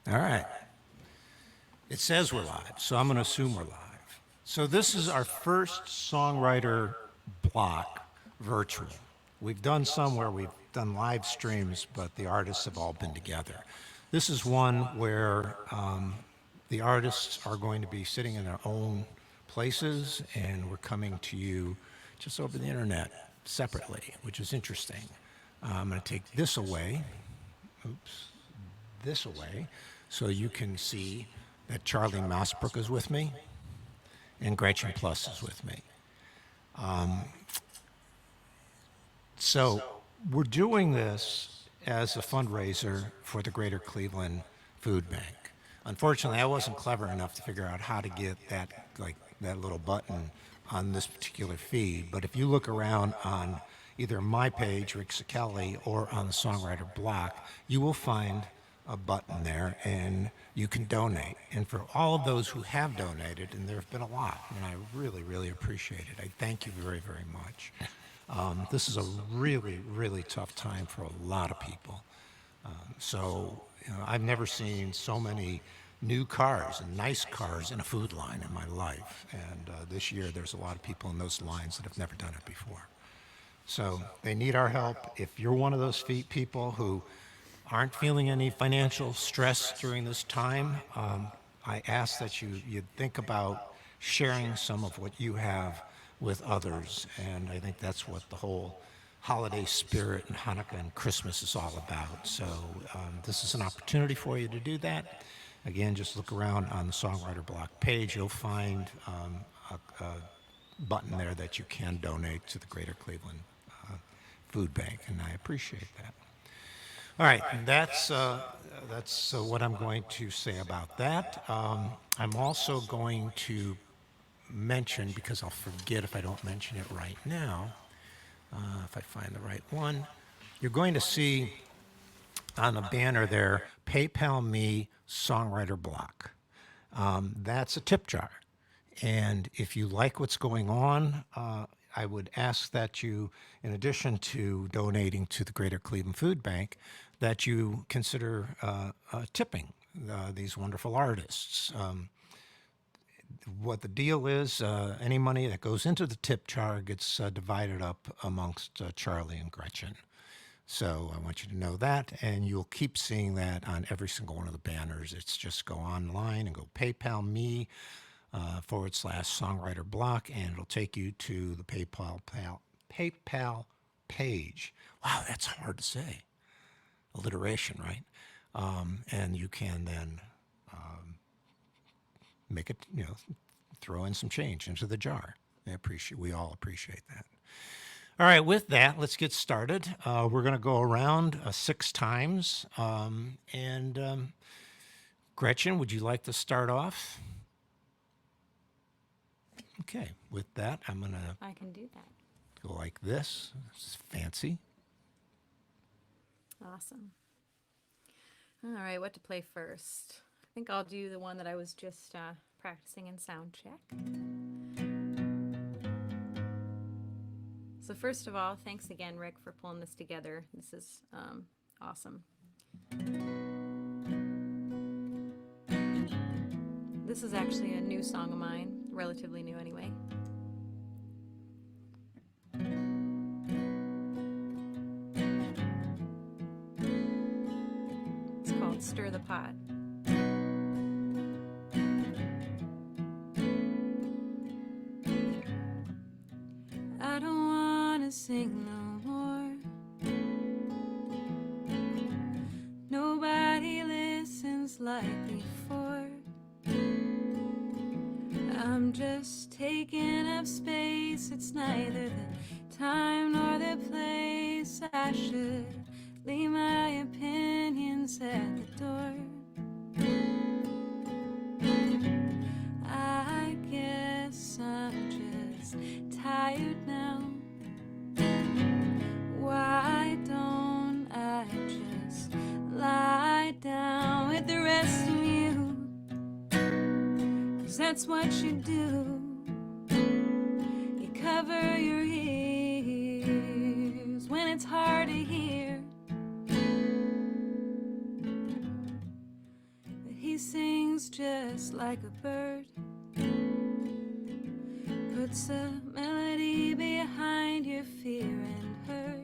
All right. It says we're live, so I'm going to assume we're live. So this is our first Songwriter Block virtual. We've done some where we've done live streams, but the artists have all been together. This is one where the artists are going to be sitting in their own places, and we're coming to you just over the internet separately, which is interesting. I'm going to take this away. Oops. This away so you can see that Charlie Mosbrook is with me and Gretchen Pleuss is with me. So we're doing this as a fundraiser for the Greater Cleveland Food Bank. Unfortunately, I wasn't clever enough to figure out how to get that little button on this particular feed, but if you look around on either my page, Rick Kelly, or on the Songwriter Block, you will find a button there and you can donate. And for all of those who have donated, and there have been a lot, and I really, really appreciate it. I thank you very, very much. This is a really, really tough time for a lot of people. I've never seen so many new cars and nice cars in a food line in my life. And this year, there's a lot of people in those lines that have never done it before. So they need our help. If you're one of those people who aren't feeling any financial stress during this time, I ask that you think about sharing some of what you have with others. And I think that's what the whole holiday spirit and Hanukkah and Christmas is all about. So this is an opportunity for you to do that. Again, just look around on the Songwriter Block page. You'll find a button there that you can donate to the Greater Cleveland Food Bank, and I appreciate that. All right, that's what I'm going to say about that. I'm also going to mention, because I'll forget if I don't mention it right now, if I find the right one, you're going to see on the banner there, PayPal Me Songwriter Block. That's a tip jar. And if you like what's going on, I would ask that you, in addition to donating to the Greater Cleveland Food Bank, that you consider tipping these wonderful artists. What the deal is, any money that goes into the tip jar gets divided up amongst Charlie and Gretchen. So I want you to know that, and you'll keep seeing that on every single one of the banners. It's just go online and go PayPal Me /Songwriter Block, and it'll take you to the PayPal page. Wow, that's hard to say. Alliteration, right? And you can then make it, throw in some change into the jar. We all appreciate that. All right, with that, let's get started. We're going to go around 6 times. Gretchen, would you like to start off? Okay, with that, I can do that. Go like this. This is fancy. Awesome. All right, what to play first? I think I'll do the one that I was just practicing in sound check. So first of all, thanks again, Rick, for pulling this together. This is awesome. This is actually a new song of mine, relatively new anyway. It's called Stir the Pot. I don't want to sing no more. Nobody listens like before. I'm just taking up space. It's neither the time nor the place. I should leave my opinions at the door. I guess I'm just tired now. Why don't I just lie down with the rest of you? 'Cause that's what you do. You cover your ears when it's hard to hear. sings just like a bird, puts a melody behind your fear and hurt.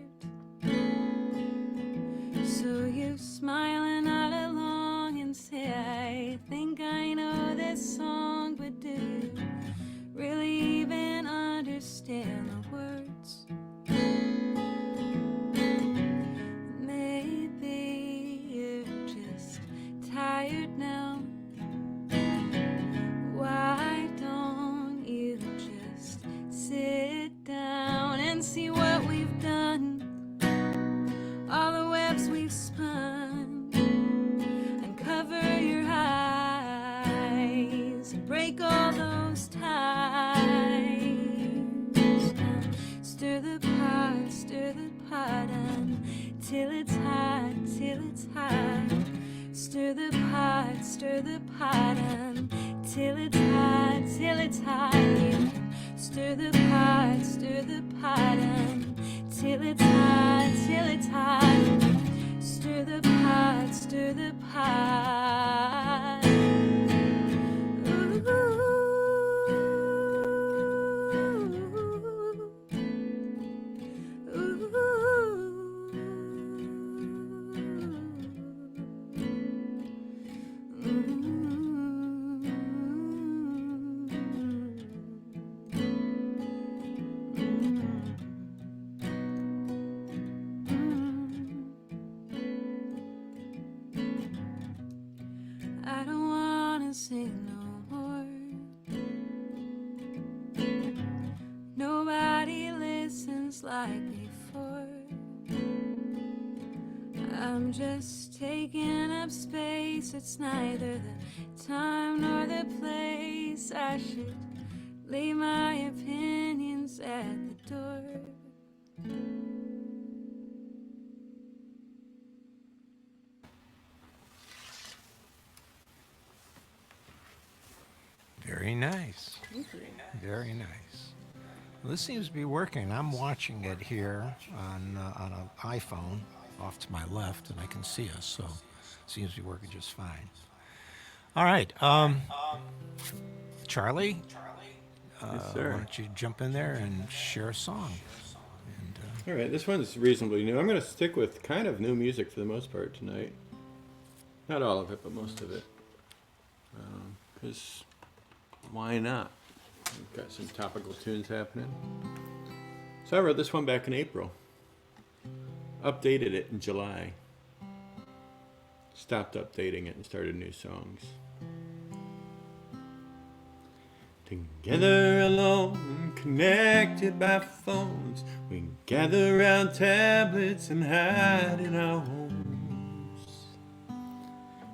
So you smile and nod along and say, I think I know this song, but do you really even understand the words? Maybe you're just tired now. Why don't you just sit down and see what we've done? All the webs we've spun, and cover your eyes, break all those ties. Stir the pot until it's hot, till it's hot. Stir the pot until it's hot, till it's hot. You stir the pot until it's hot, till it's hot. Stir the pot. Ooh. I don't wanna sing no more. Nobody listens like before. I'm just taking up space. It's neither the time nor the place. I should leave my opinions at the door. Very nice. Very nice. Well, this seems to be working. I'm watching it here on an iPhone off to my left, and I can see us, so it seems to be working just fine. All right. Charlie, Yes, why sir. don't you jump in there and share a song? And, All right, this one's reasonably new. I'm going to stick with kind of new music for the most part tonight. Not all of it, but most of it. Because why not? We've got some topical tunes happening. So I wrote this one back in April. Updated it in July. Stopped updating it and started new songs. Together alone, connected by phones, we gather around tablets and hide in our homes.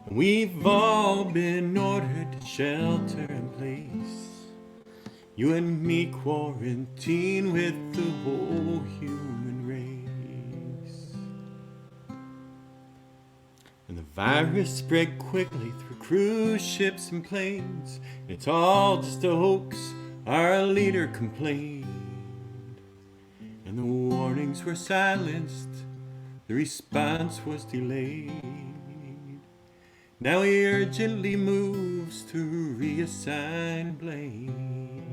And we've all been ordered to shelter in place. You and me quarantine with the whole human race. And the virus spread quickly through cruise ships and planes. It's all just a hoax, our leader complained. And the warnings were silenced, the response was delayed. Now he urgently moves to reassign blame.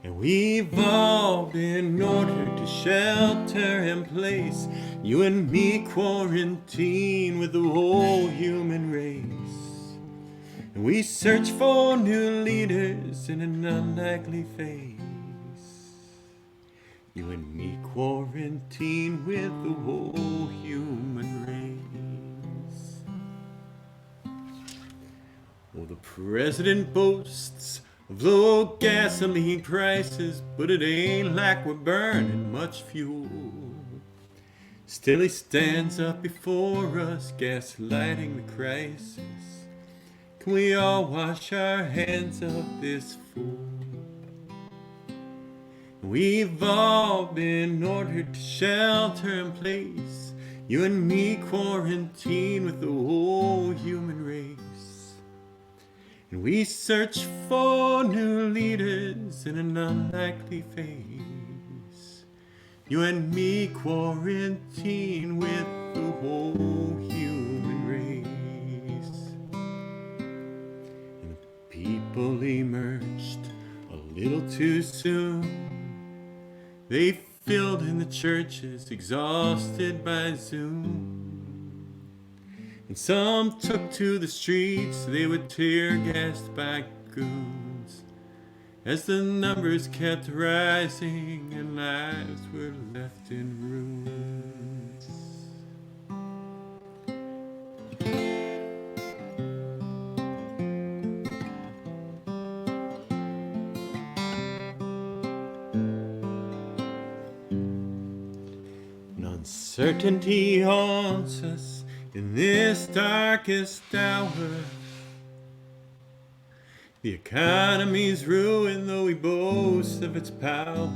And we've all been ordered to shelter in place. You and me quarantine with the whole human race. And we search for new leaders in an unlikely face. You and me quarantine with the whole human race. Well, the president boasts of low gasoline prices, but it ain't like we're burning much fuel. Still he stands up before us, gaslighting the crisis. Can we all wash our hands of this fool? We've all been ordered to shelter in place. You and me quarantine with the whole human race. And we search for new leaders in an unlikely phase. You and me quarantine with the whole human race. people emerged a little too soon. They filled in the churches, exhausted by Zoom. And some took to the streets, they were tear-gassed by goons. As the numbers kept rising and lives were left in ruins. And uncertainty haunts us in this darkest hour. The economy's ruined, though we boast of its power.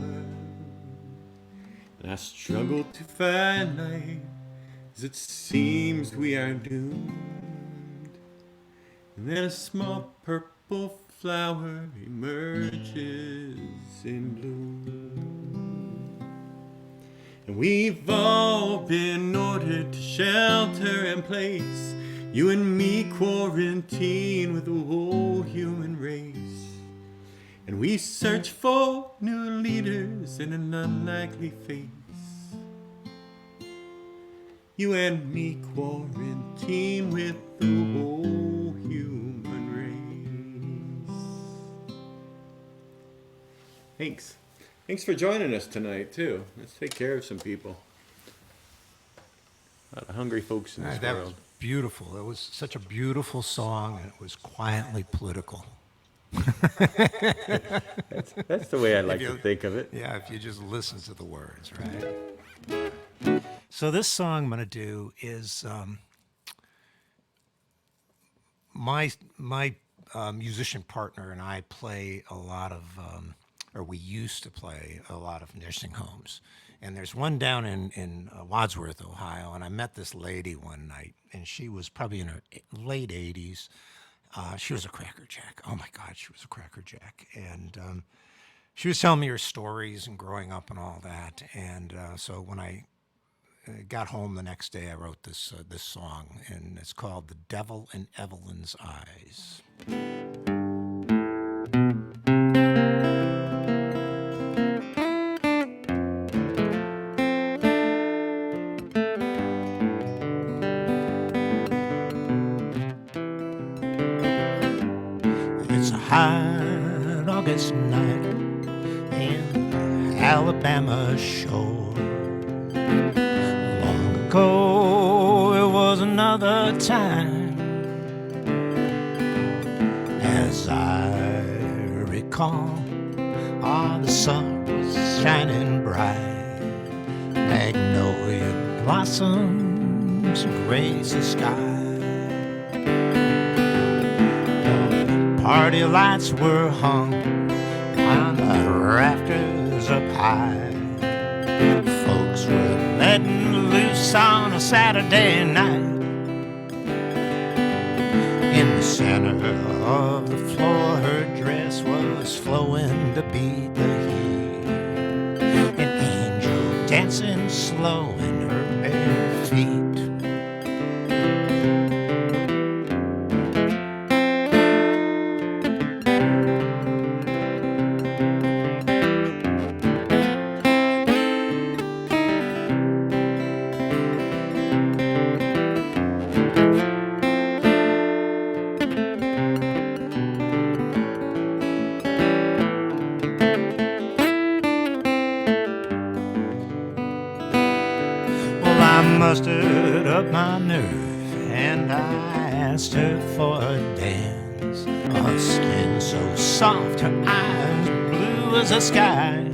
And I struggle to find light, as it seems we are doomed. And then a small purple flower emerges in bloom. And we've all been ordered to shelter and place. You and me quarantine with the whole human race. And we search for new leaders in an unlikely face. You and me quarantine with the whole human race. Thanks. Thanks for joining us tonight, too. Let's take care of some people. A lot of hungry folks in this That world. was beautiful. It was such a beautiful song, and it was quietly political. That's the way I like you- to think of it. Yeah, if you just listen to the words, right? So this song I'm going to do is my musician partner and I play a lot of, or we used to play a lot of nursing homes. And there's one down in Wadsworth, Ohio, and I met this lady one night, and she was probably in her late 80s. She was a crackerjack. Oh my God, she was a crackerjack. And she was telling me her stories and growing up and all that. And so when I got home the next day, I wrote this song, and it's called "The Devil in Evelyn's Eyes." It's a hot August night in Alabama shore. Long ago, it was another time. As I recall, the sun was shining bright. Magnolia blossoms grace the sky. Party lights were hung on the rafters up high. Folks were letting loose on a Saturday night. In the center of the floor, her dress was flowing to beat the heat. An angel dancing slow in her bare feet. I mustered up my nerve and I asked her for a dance. Her skin so soft, her eyes blue as the sky.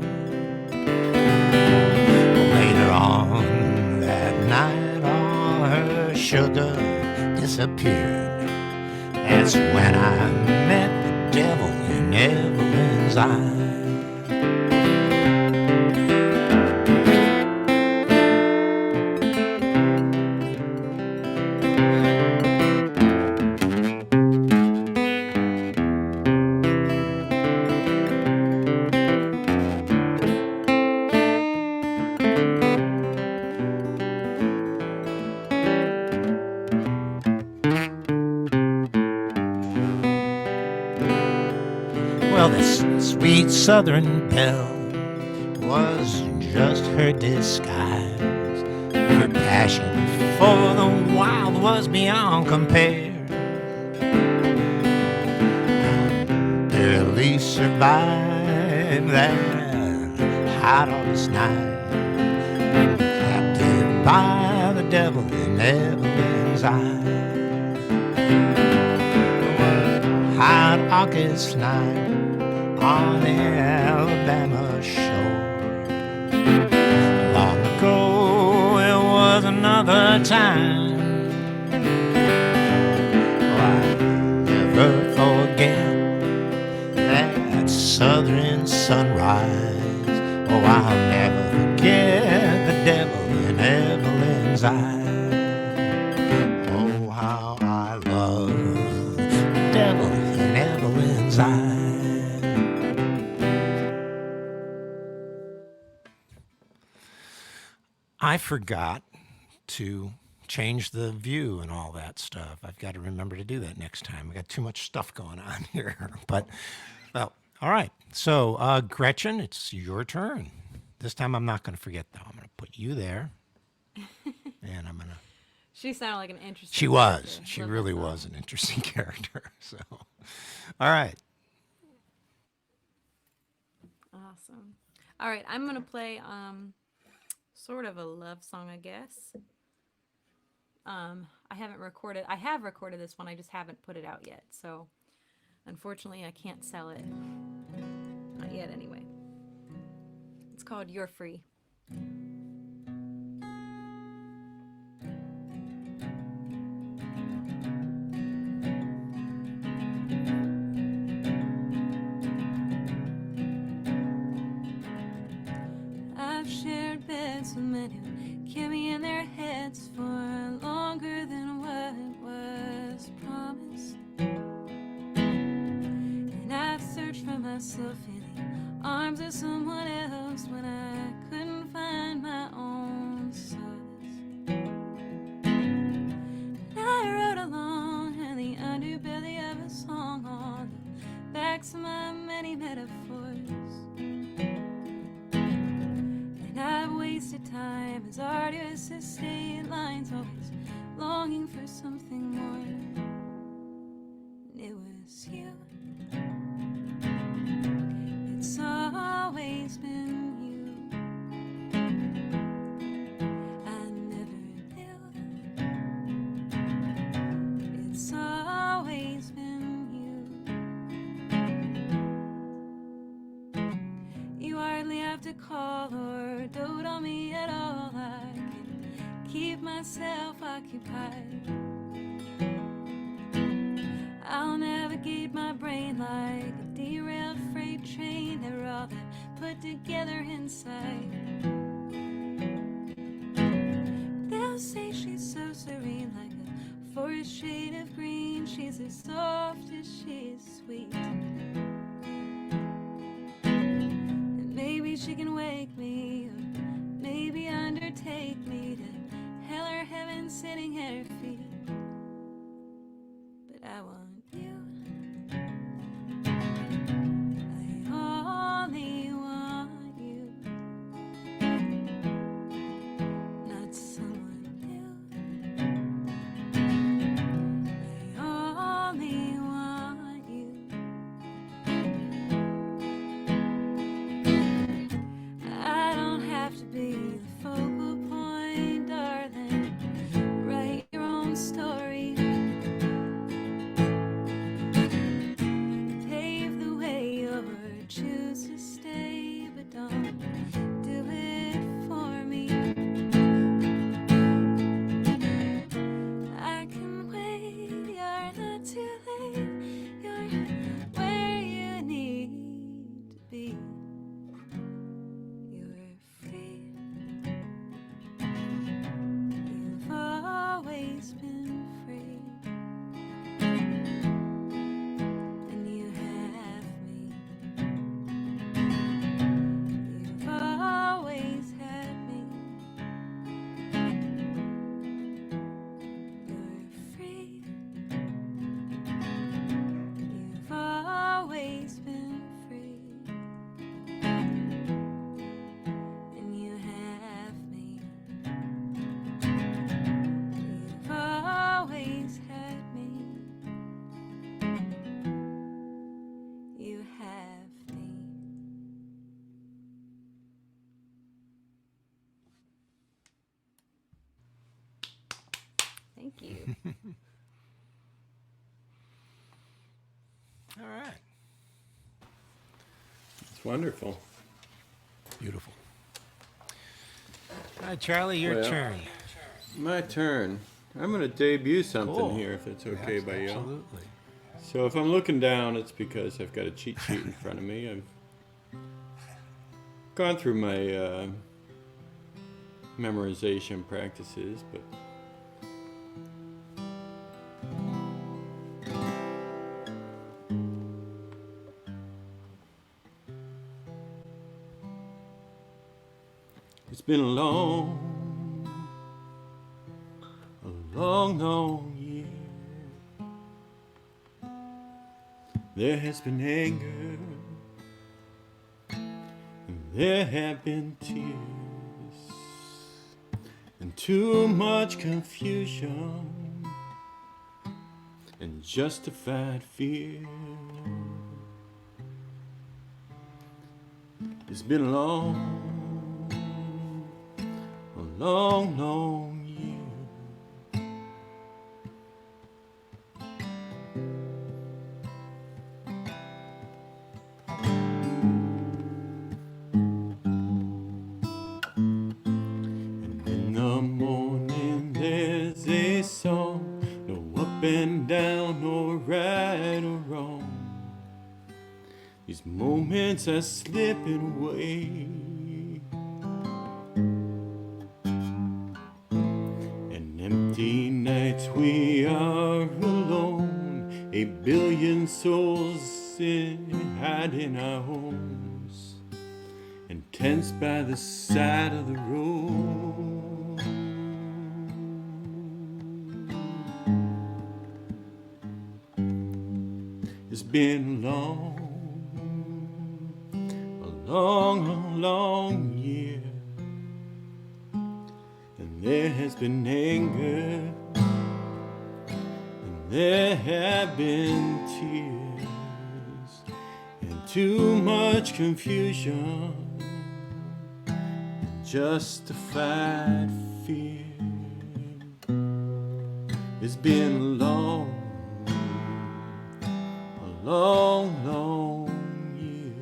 Later on that night, all her sugar disappeared. That's when I met the devil in Evelyn's eyes. Well, this sweet southern belle was just her disguise. Her passion for the wild was beyond compare. Barely survived that hot August night, captive by the devil in Evelyn's eye. Hot August night on the Alabama shore. Long ago it was another time. Oh, I'll never forget that southern sunrise. Oh, I'll never forget the devil in Evelyn's eye. Oh, how I love the devil in Evelyn's eye. I forgot to change the view and all that stuff. I've got to remember to do that next time. I got too much stuff going on here. But, well, all right. So, Gretchen, it's your turn. This time I'm not going to forget, though. I'm going to put you there. And I'm going to. She sounded like an interesting She was. character. She Love really that song. was an interesting character. So, all right. Awesome. All right, I'm gonna play sort of a love song, I guess. I haven't recorded. I have recorded this one. I just haven't put it out yet. So, unfortunately, I can't sell it. Not yet, anyway. It's called "You're Free." I've shared beds with men who kept me in their heads for longer than what was promised. And I've searched for myself in the arms of someone else when I couldn't find my own solace. And I wrote along in the underbelly of a song on the backs of my many metaphors. I've wasted time as artists as state lines, always longing for something more. And it was you. It's always been you. I never knew. It's always been you. You hardly have to call or dote on me at all. I can keep myself occupied. I'll navigate my brain like a derailed freight train. They're all that put together inside. They'll say she's so serene, like a forest shade of green. She's as soft as she is sweet. Maybe she can wake me, or maybe undertake me to hell or heaven sitting at her feet. But I want you. I only want you, not someone new. I only want you. I don't have to be the focal point, darling. Write your own you. All right. It's wonderful. Beautiful. All right, Charlie, your Well, turn. My turn. I'm going to debut something Cool. here, if it's okay Yes, by you. absolutely. So if I'm looking down, it's because I've got a cheat sheet in front of me. I've gone through my memorization practices, but it's been a long, long year. There has been anger, and there have been tears, and too much confusion, and justified fear. It's been a long year. And in the morning there's a song, no up and down or right or wrong. These moments are slipping away, and empty nights we are alone, a billion souls hide in our homes, and tents by the side of the road. It's been a long year, and there has been anger, and there have been tears, and too much confusion, and justified fear. It's been a long year.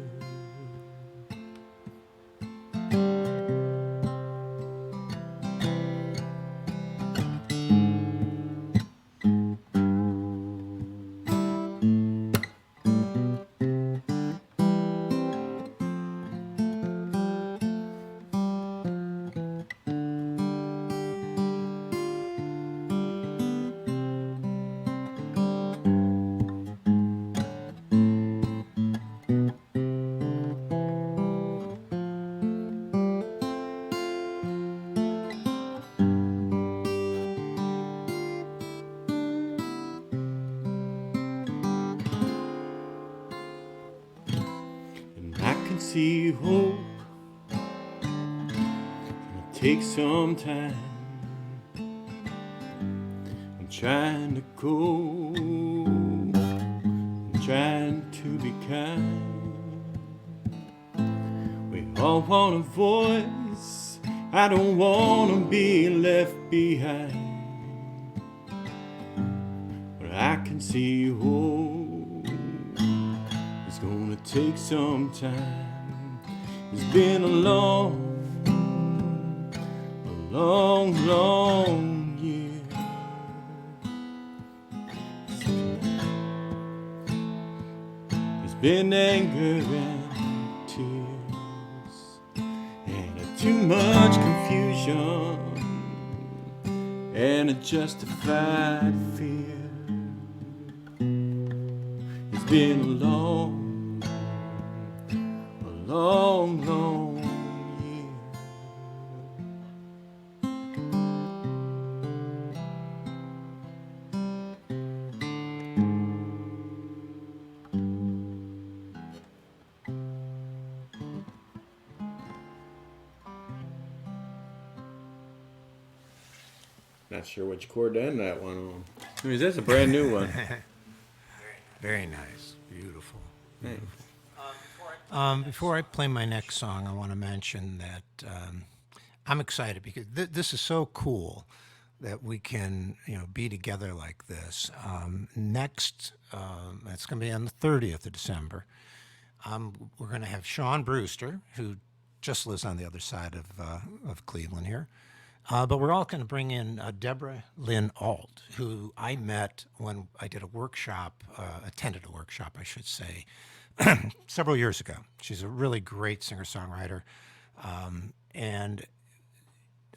I can see hope, it takes some time. I'm trying to go, I'm trying to be kind. We all want a voice, I don't want to be left behind. But I can see hope, it's gonna take some time. It's been a long year. It's been anger and tears, and too much confusion, and a justified fear. It's been a long year. Not sure which chord to end that one on. I mean, that's a brand new one. Very nice. Beautiful. Thanks. Before I play my next song, I want to mention that I'm excited because this is so cool. that we can, be together like this. Next, it's going to be on the 30th of December. We're going to have Sean Brewster, who just lives on the other side of Cleveland here. But we're all going to bring in Deborah Lynn Alt, who I met when I did a workshop, attended a workshop, I should say, several years ago. She's a really great singer-songwriter. And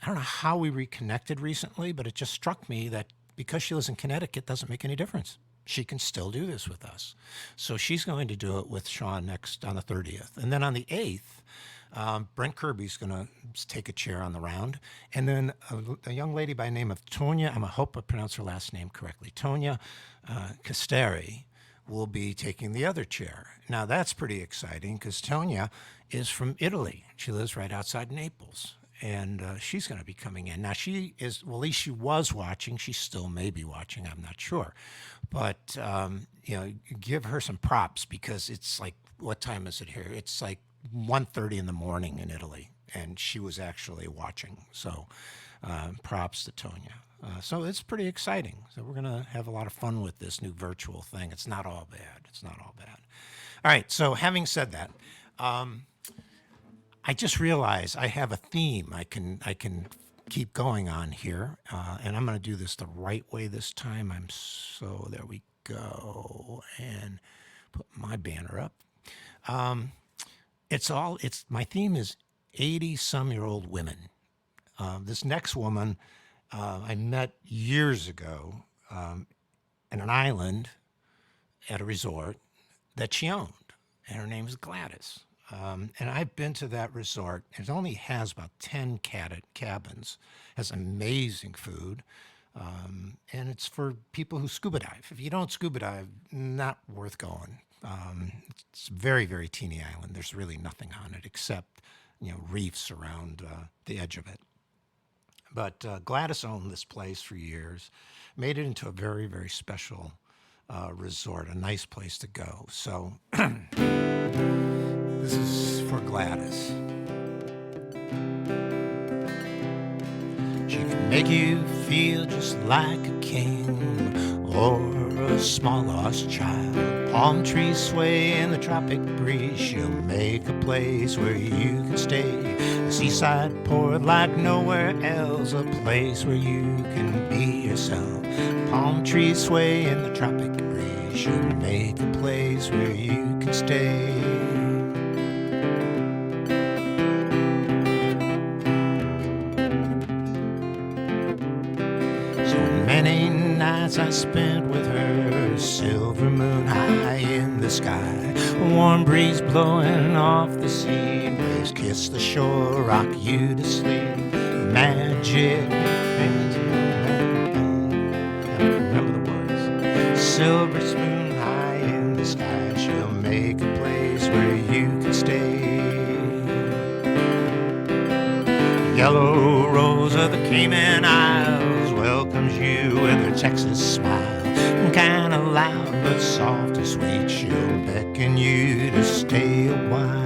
I don't know how we reconnected recently, but it just struck me that because she lives in Connecticut doesn't make any difference. She can still do this with us. So she's going to do it with Sean next on the 30th. And then on the 8th, Brent Kirby's going to take a chair on the round. And then a young lady by the name of Tonya, I hope I pronounced her last name correctly, Tonya Casteri, will be taking the other chair. Now that's pretty exciting because Tonya is from Italy. She lives right outside Naples. And she's going to be coming in. Now she is, well, at least she was watching. She still may be watching, I'm not sure. But, give her some props because it's like, what time is it here? It's like 1:30 in the morning in Italy. And she was actually watching. So props to Tonya. So it's pretty exciting. So we're going to have a lot of fun with this new virtual thing. It's not all bad. It's not all bad. All right. So having said that, I just realized I have a theme I can keep going on here, and I'm going to do this the right way this time. There we go, and put my banner up. My theme is 80-some-year-old women. This next woman I met years ago in an island at a resort that she owned, and her name is Gladys. And I've been to that resort. It only has about 10 cabins, has amazing food, and it's for people who scuba dive. If you don't scuba dive, not worth going. It's a very, very teeny island. There's really nothing on it except, reefs around the edge of it. But Gladys owned this place for years, made it into a very, very special resort, a nice place to go. So this is for Gladys. She can make you feel just like a king or a small lost child. Palm trees sway in the tropic breeze. She'll make a place where you can stay. A seaside port like nowhere else. A place where you can be yourself. Palm trees sway in the tropic breeze. She'll make a place where you can stay. Many nights I spent with her, silver moon high in the sky, warm breeze blowing off the sea, waves kiss the shore, rock you to sleep, magic. Remember the words. Silver spoon high in the sky, she'll make a place where you can stay. Yellow rose of the Cayman Isles welcomes you with her Texas smile. Kinda loud but soft and sweet, she'll beckon you to stay a while.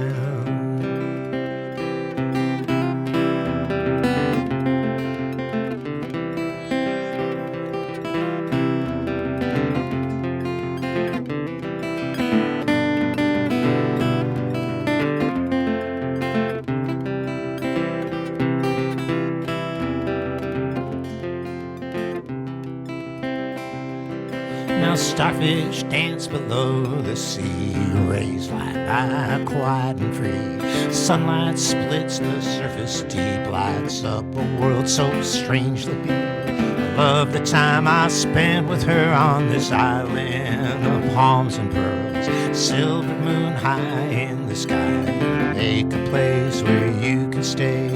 Starfish dance below the sea, rays fly by quiet and free. Sunlight splits the surface deep, lights up a world so strangely deep. I love the time I spent with her on this island of palms and pearls. Silver moon high in the sky, make a place where you can stay.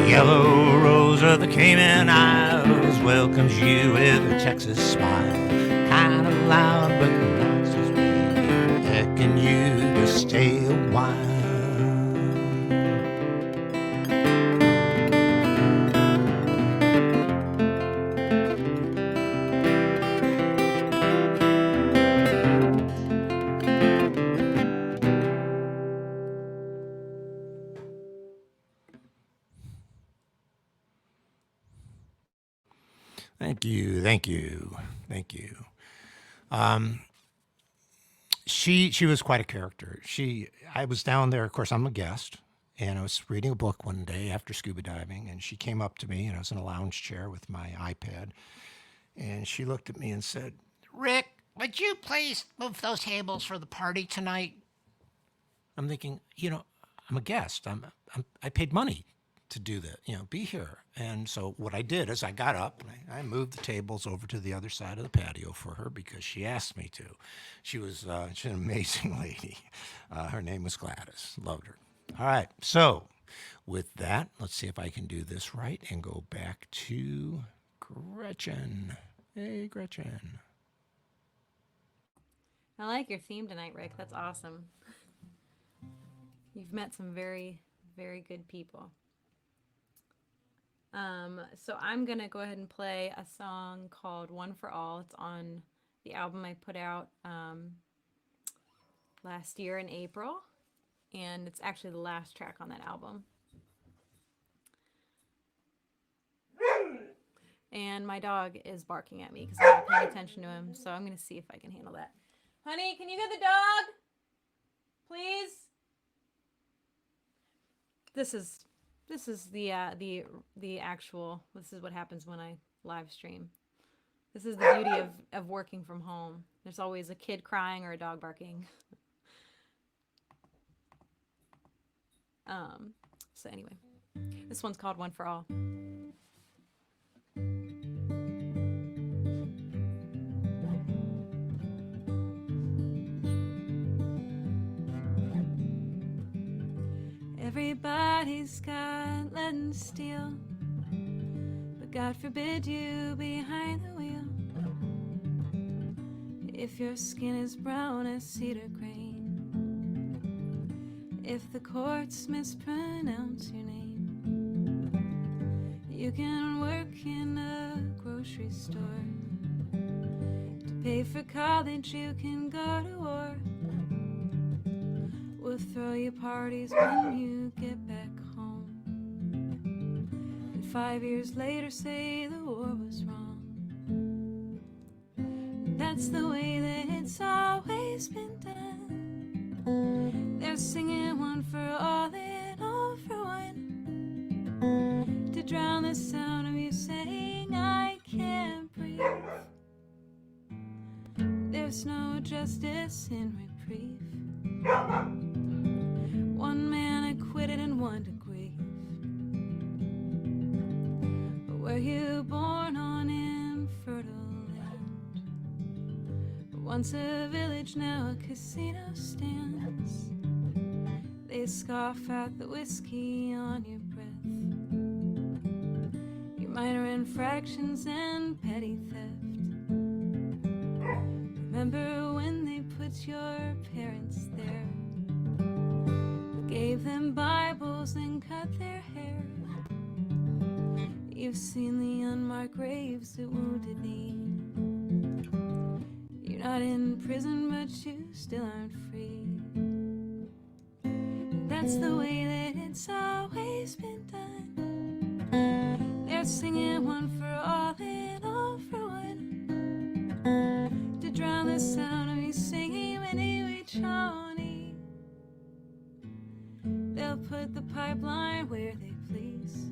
Yellow rose of the Cayman Isles welcomes you with a Texas smile. Kinda loud but not so sweet, beckon you to stay a while. Thank you, thank you, thank you. She was quite a character. I was down there. Of course, I'm a guest, and I was reading a book one day after scuba diving, and she came up to me, and I was in a lounge chair with my iPad, and she looked at me and said, "Rick, would you please move those tables for the party tonight?" I'm thinking, I'm a guest. I paid money to do that, be here. And so what I did is I got up and I moved the tables over to the other side of the patio for her because she asked me to. She's an amazing lady. Her name was Gladys. Loved her. All right. So with that, let's see if I can do this right and go back to Gretchen. Hey, Gretchen. I like your theme tonight, Rick. That's awesome. You've met some very, very good people. So I'm going to go ahead and play a song called One for All. It's on the album I put out last year in April. And it's actually the last track on that album. And my dog is barking at me because I'm not paying attention to him. So I'm going to see if I can handle that. Honey, can you get the dog? Please? This is the actual. This is what happens when I live stream. This is the beauty of working from home. There's always a kid crying or a dog barking. So anyway, this one's called One for All. Everybody's got lead and steel, but God forbid you behind the wheel. If your skin is brown as cedar grain, if the courts mispronounce your name, you can work in a grocery store. To pay for college, you can go to war. We'll throw you parties when you get back home, and 5 years later say the war was wrong. That's the way that it's always been done. They're singing one for all and all for one, to drown the sound of you saying I can't breathe. There's no justice in reprieve. One man acquitted and one to grief. But were you born on infertile land? Once a village, now a casino stands. They scoff at the whiskey on your breath, your minor infractions and petty theft. Remember when they put your parents there, gave them Bibles and cut their hair? You've seen the unmarked graves at Wounded Knee. You're not in prison, but you still aren't free. And that's the way that it's always been done. They're singing one for all and all for one, to drown the sound of you singing anyway, Johnny. They'll put the pipeline where they please.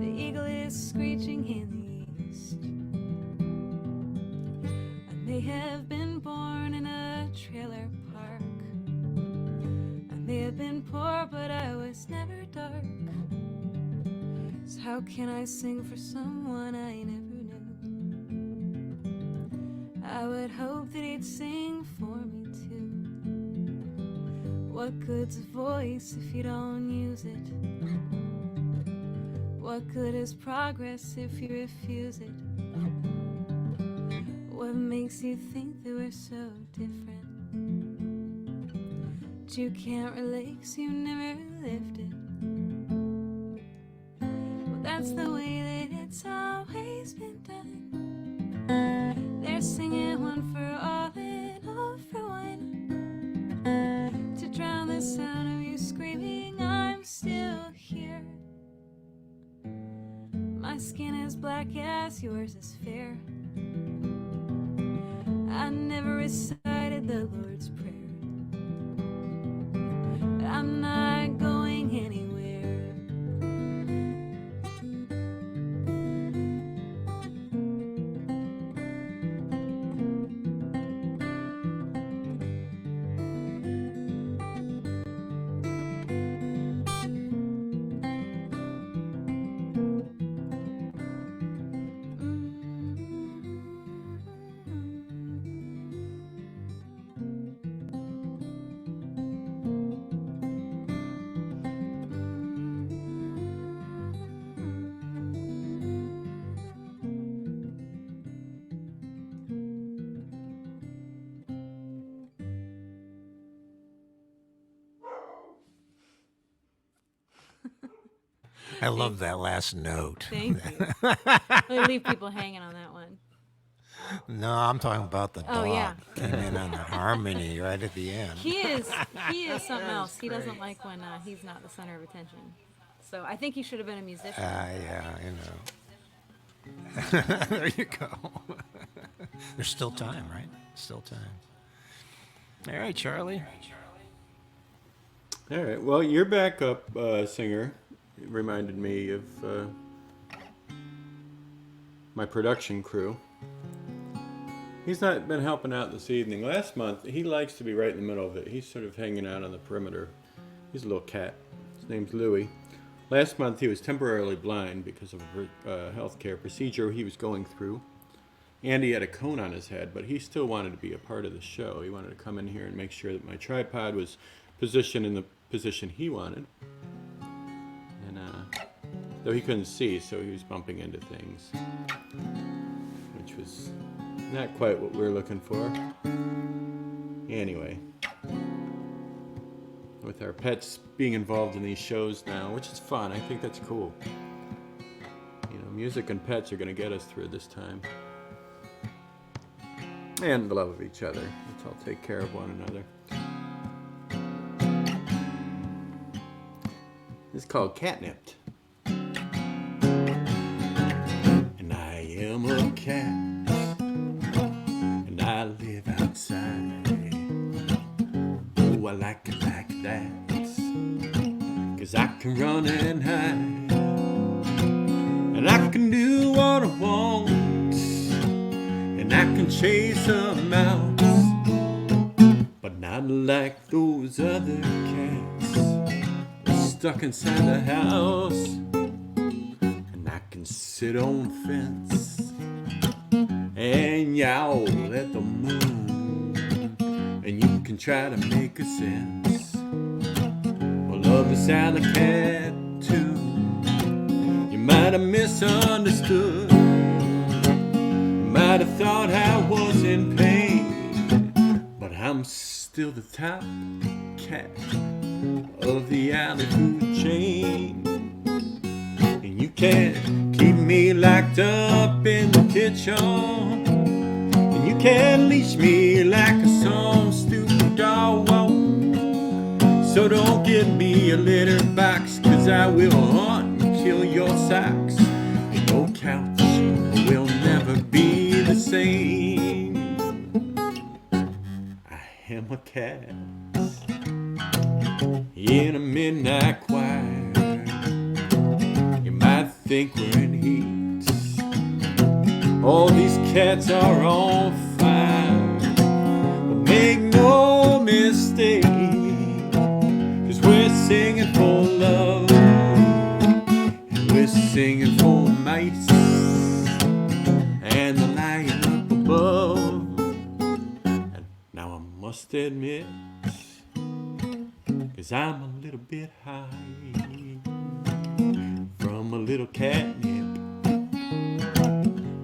The eagle is screeching in the east. I may have been born in a trailer park. I may have been poor, but I was never dark. So how can I sing for someone I never knew? I would hope that he'd sing for me too. What good's a voice if you don't use it? What good is progress if you refuse it? What makes you think that we're so different? But you can't relate 'cause you never lived it. Well, that's the way that it's always been done. They're singing one for all and all for one, to drown the sound of you screaming I'm still here. My skin is black as yours is fair. I never recited the Lord's Prayer. I'm not going anywhere. I love that last note. Thank you. We leave people hanging on that one. No, I'm talking about the dog. Oh, yeah. Came in on the harmony right at the end. He is something else. He doesn't like when he's not the center of attention. So I think he should have been a musician. Yeah, you know. There you go. There's still time, right? Still time. All right, Charlie. All right. Well, your backup singer reminded me of my production crew. He's not been helping out this evening. Last month, he likes to be right in the middle of it. He's sort of hanging out on the perimeter. He's a little cat. His name's Louie. Last month, he was temporarily blind because of a healthcare procedure he was going through. And he had a cone on his head, but he still wanted to be a part of the show. He wanted to come in here and make sure that my tripod was positioned in the position he wanted. And though he couldn't see, so he was bumping into things, which was not quite what we were looking for. Anyway, with our pets being involved in these shows now, which is fun, I think that's cool. You know, music and pets are going to get us through this time. And the love of each other. Let's all take care of one another. This is called Catnipped. And I am a cat, and I live outside. Oh, I like it like that, 'cause I can run and hide, and I can do what I want, and I can chase a mouse, but not like those other cats stuck inside the house. And I can sit on the fence and yowl at the moon, and you can try to make a sense. Well, love is alley cat too. You might have misunderstood, might have thought I was in pain, but I'm still the top cat of the alley food chain. And you can't keep me locked up in the kitchen, and you can't leash me like some stupid dog. So don't give me a litter box, 'cause I will hunt and kill your socks. And your couch will never be the same. I am a cat in a midnight choir. You might think we're in heat. All these cats are on fire, but make no mistake, 'cause we're singing for love, and we're singing for mice and the lion up above. And now I must admit, 'cause I'm a little bit high from a little catnip,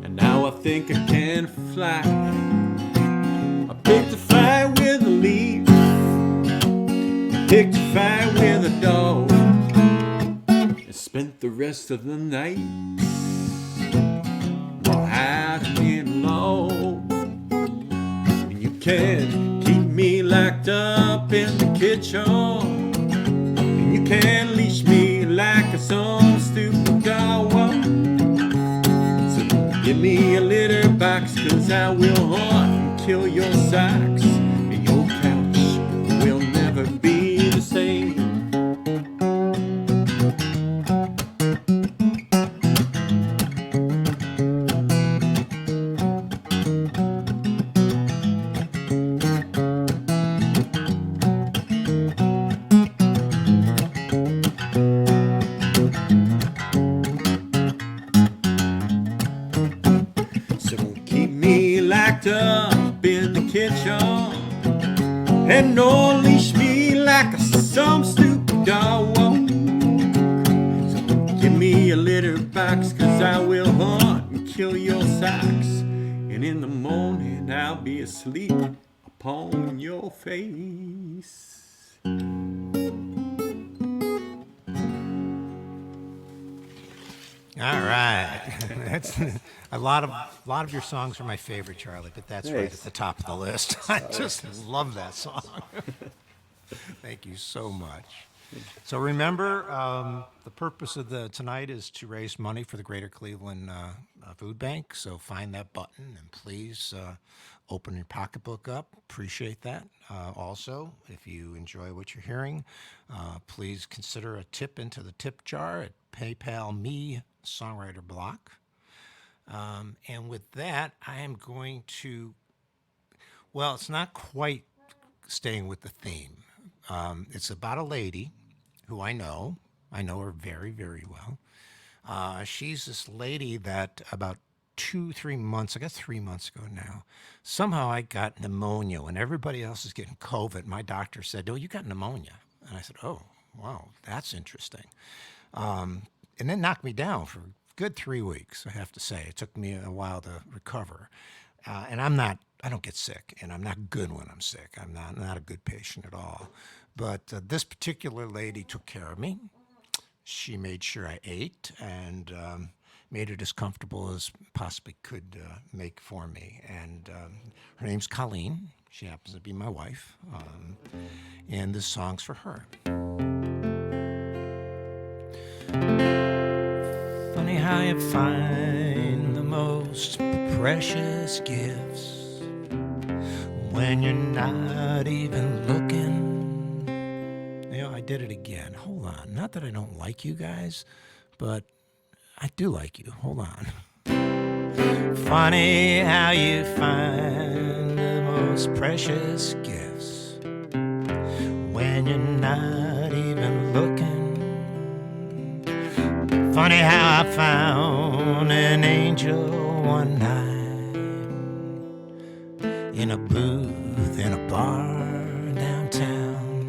and now I think I can fly. I picked a fight with a leaf, picked a fight with a dog, and spent the rest of the night while hiding in law. And you can't keep me locked up in the kitchen, and you can't leash me like some stupid dog. 'cause I will hunt and kill your socks, and your couch will never be the same. So don't keep me locked up in the kitchen, and don't leash me like some stupid dog. So give me a litter box, 'cause I will hunt and kill your socks, and in the morning I'll be asleep upon your face. All right. That's a lot of your songs are my favorite, Charlie, but that's right at Thanks. the top of the list. I just love that song. Thank you so much. So remember, the purpose of tonight is to raise money for the Greater Cleveland Food Bank. So find that button and please open your pocketbook up. Appreciate that. Also, if you enjoy what you're hearing, please consider a tip into the tip jar at PayPal me Songwriter Block. And with that, I am going to, well, it's not quite staying with the theme. It's about a lady who I know her very, very well. She's this lady that about 3 months, I guess 3 months ago now, somehow I got pneumonia when everybody else is getting COVID. My doctor said, "Oh, you got pneumonia." And I said, "Oh, wow, that's interesting." And then knocked me down for a good 3 weeks, I have to say. It took me a while to recover. And I don't get sick, and I'm not good when I'm sick. I'm not a good patient at all. But this particular lady took care of me. She made sure I ate and made it as comfortable as possibly could make for me. And her name's Colleen. She happens to be my wife. And this song's for her. Funny how you find the most precious gifts when you're not even looking. You know, I did it again. Hold on. Not that I don't like you guys, but I do like you. Hold on. Funny how you find the most precious gifts when you're not even looking. Funny how I found an angel one night in a booth in a bar downtown.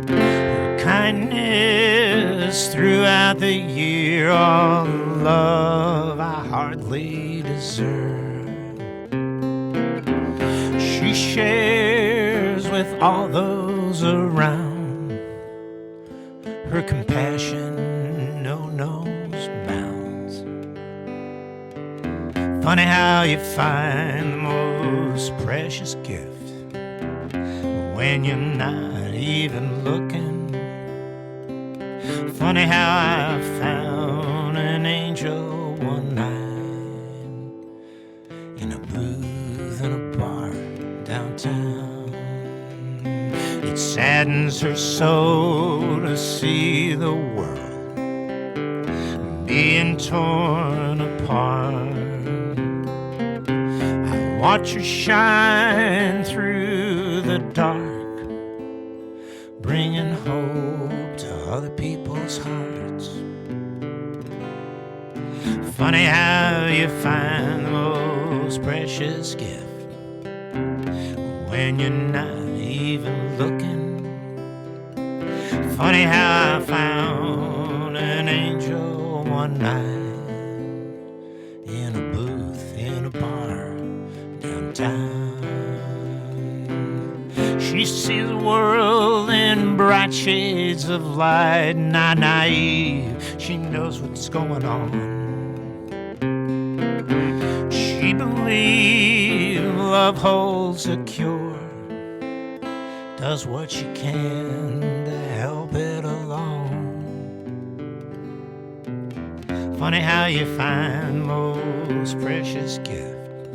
Her kindness throughout the year, all love I hardly deserve. She shares with all those around. Her compassion knows bounds. Funny how you find the most precious gift when you're not even looking. Funny how I found an angel one night in a booth in a bar downtown. It saddens her soul to see the world being torn apart. I watch her shine through the dark, bringing hope to other people's hearts. Funny how you find the most precious gift when you're not even looking. Funny how I found an angel one night in a booth in a bar downtown. She sees the world in bright shades of light, not naive. She knows what's going on. She believes love holds a cure, does what she can to help it along. Funny how you find most most precious gift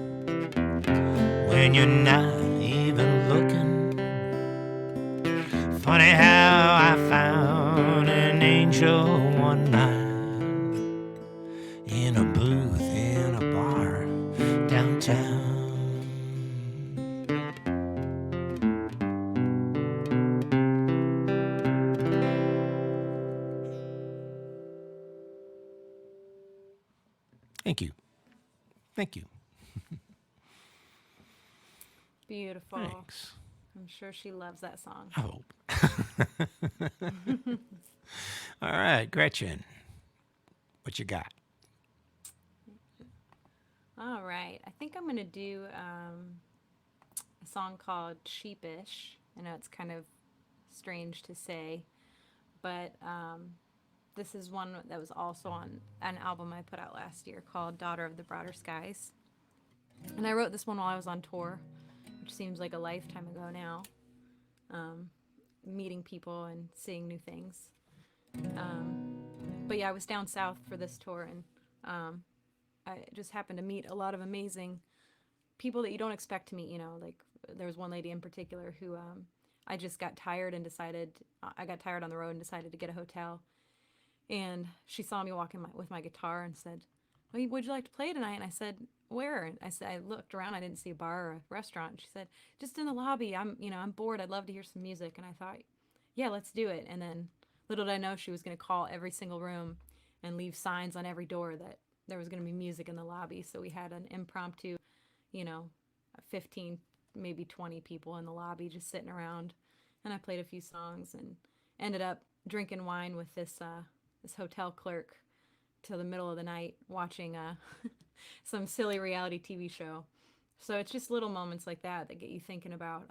when you're not even looking. Funny how I found an angel one night in a booth in a bar downtown. Thank you. Thank you. Beautiful. Thanks. I'm sure she loves that song. I hope. All right, Gretchen, what you got? All right. I think I'm going to do a song called Sheepish. I know it's kind of strange to say, but this is one that was also on an album I put out last year called Daughter of the Broader Skies. And I wrote this one while I was on tour, which seems like a lifetime ago now. Meeting people and seeing new things. But yeah, I was down south for this tour, and I just happened to meet a lot of amazing people that you don't expect to meet. You know, like there was one lady in particular who I just got tired and decided, I got tired on the road and decided to get a hotel. And she saw me walking with my guitar and said, well, would you like to play tonight? And I said, where? And I looked around, I didn't see a bar or a restaurant. And she said, just in the lobby. I'm bored. I'd love to hear some music. And I thought, yeah, let's do it. And then little did I know she was going to call every single room and leave signs on every door that there was going to be music in the lobby. So we had an impromptu, 15, maybe 20 people in the lobby just sitting around. And I played a few songs and ended up drinking wine with this hotel clerk till the middle of the night watching some silly reality TV show. So it's just little moments like that that get you thinking about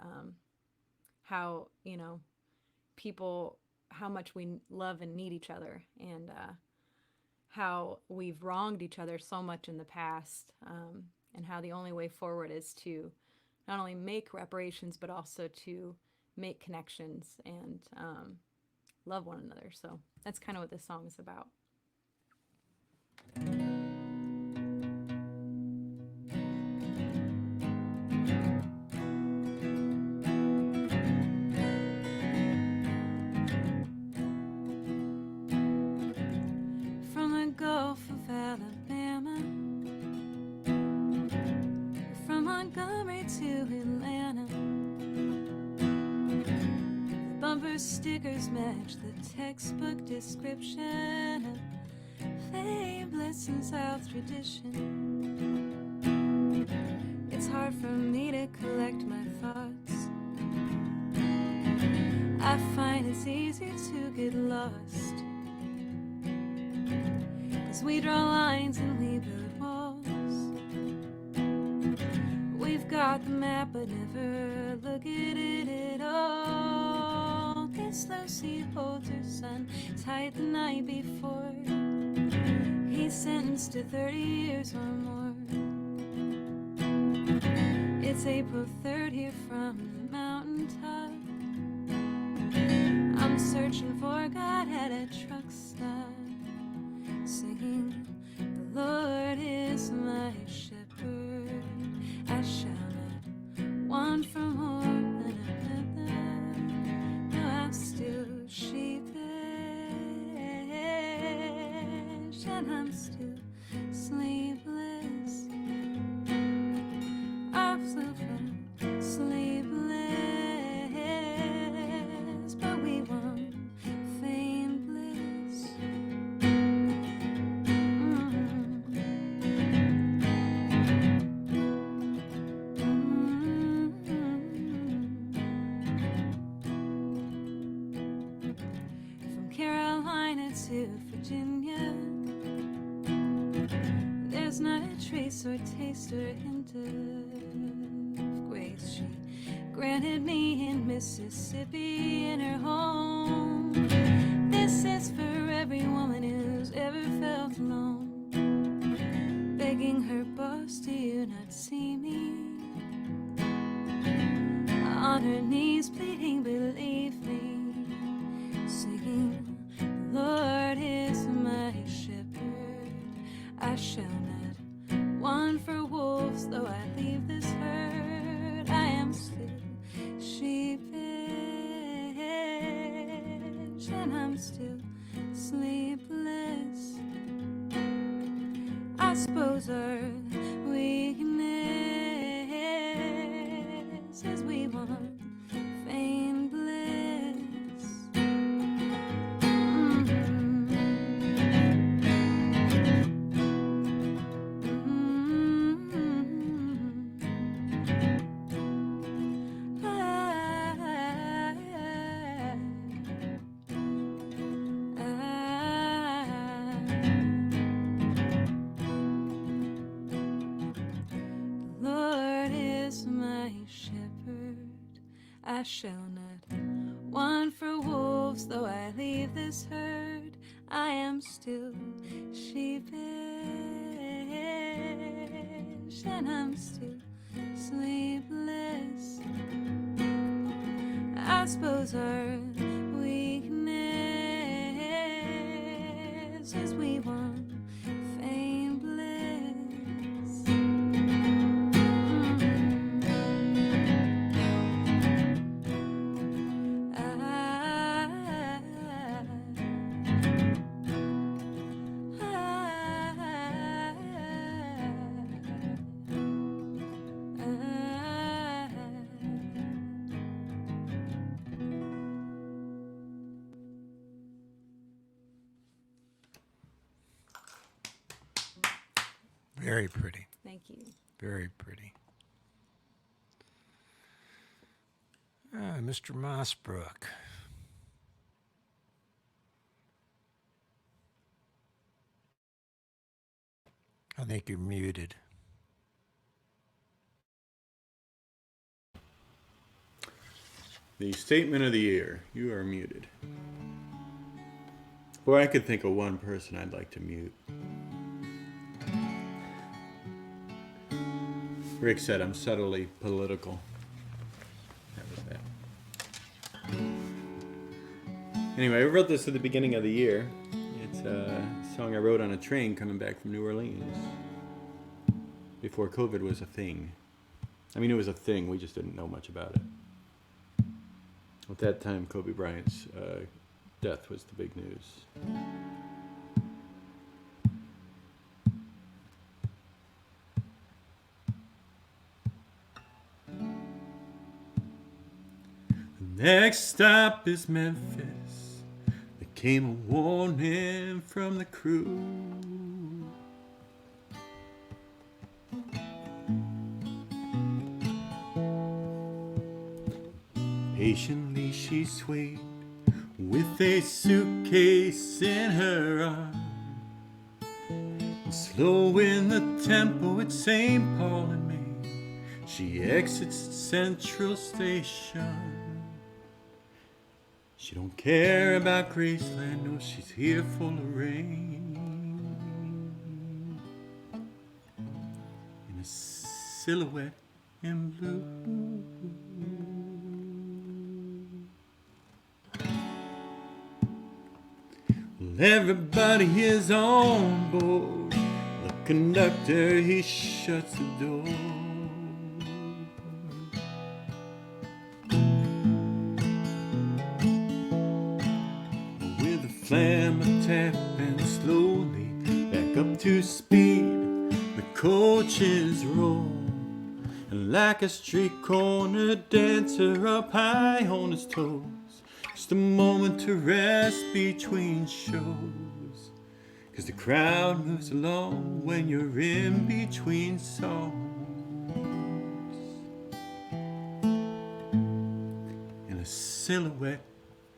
how, people, how much we love and need each other, and how we've wronged each other so much in the past, and how the only way forward is to not only make reparations, but also to make connections and love one another. So that's kind of what this song is about. From the Gulf of Alabama, from Montgomery to Atlanta, the bumper stickers match the textbook description of fabulous and South tradition. It's hard for me to collect my thoughts. I find it's easier to get lost, 'cause we draw lines and we build walls. We've got the map but never look at it at all. Guess Lucy holds her son tight the night before. He's sentenced to 30 years or more. It's April 3rd here from the mountaintop. I'm searching for God at a truck stop, singing, the Lord is my shepherd, I shall not want for more than another. No, I'm still sheepish, and I'm still sleepless. I'm so sleepless, but we won't feign bliss. From Carolina to Virginia, there's not a trace or taste or hint of grace she granted me in Mississippi in her home. This is for every woman who's ever felt alone, begging her boss, do you not see me? On her knees pleading, believe me, singing, the Lord is my shepherd, I shall not want and I'm still sleepless. I suppose our weakness is we want vain bliss. Lord is my shepherd, I shall not want for wolves. Though I leave this herd, I am still sheepish, and I'm still sleepless. I suppose our weakness is we want vain bliss. Very pretty. Thank you. Very pretty. Mr. Mosbrook. I think you're muted. The statement of the year. You are muted. Boy, I could think of one person I'd like to mute. Rick said I'm subtly political. That was that. Anyway, I wrote this at the beginning of the year. It's a song I wrote on a train coming back from New Orleans. Before COVID was a thing. I mean, it was a thing. We just didn't know much about it. At that time, Kobe Bryant's death was the big news. The next stop is Memphis. There came a warning from the crew. Patiently she swayed with a suitcase in her arm, and slow in the tempo at St. Paul and Main, she exits Central Station. She don't care about Graceland, no, she's here for the rain. In a silhouette in blue. Well, everybody is on board. The conductor, he shuts the door. With a flam of tapping slowly back up to speed, the coaches roll. And like a street corner dancer up high on his toes, just a moment to rest between shows. 'Cause the crowd moves along when you're in between songs. In a silhouette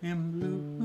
in blue.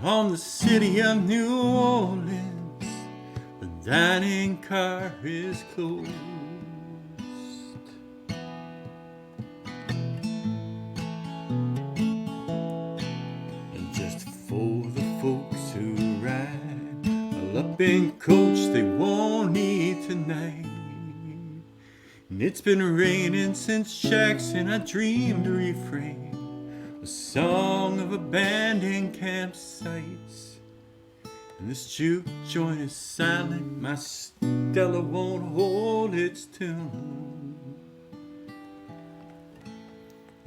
on the city of New Orleans, the dining car is closed. And just for the folks who ride all up in coach, they won't need tonight. And it's been raining since Jackson. I dreamed a refrain, a song of abandoned campsites. And this juke joint is silent. My Stella won't hold its tune.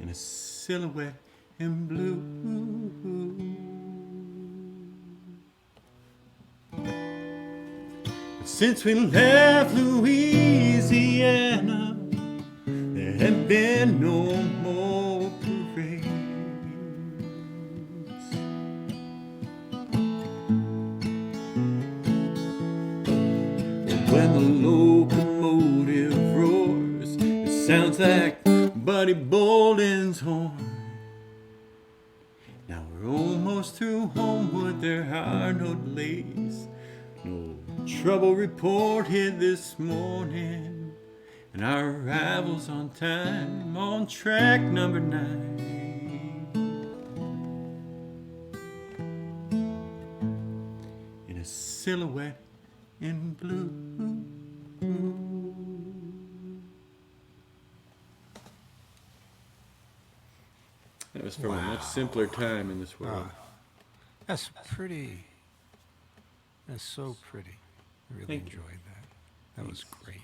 In a silhouette in blue. But since we left Louisiana, there have been no more parades. When the locomotive roars, it sounds like Buddy Bolden's horn. Now we're almost through Homewood, there are no delays, no trouble reported this morning, and our arrival's on time on track number 9. In a silhouette in blue. That was from a much simpler time in this world. That's pretty. That's so pretty. I really Thank you. enjoyed that. That was great.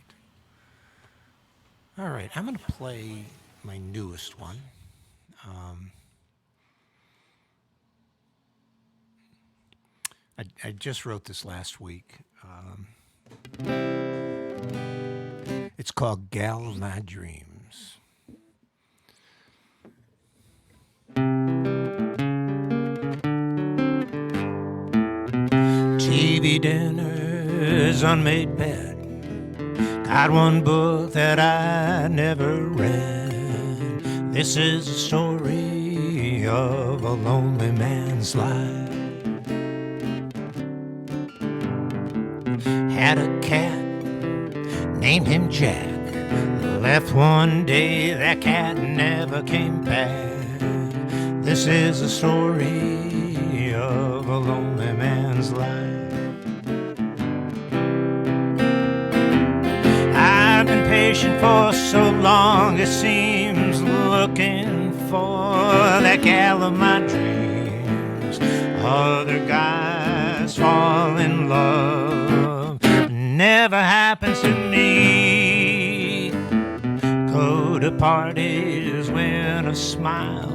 All right, I'm going to play my newest one. I just wrote this last week. It's called Gal of My Dreams. TV dinners, unmade bed. Got one book that I never read. This is a story of a lonely man's life. Had a cat, named him Jack. Left one day, that cat never came back. This is a story of a lonely man's life. I've been patient for so long, it seems, looking for that gal of my dreams. Other guys fall in love, never happens to me. Go to parties, win a smile,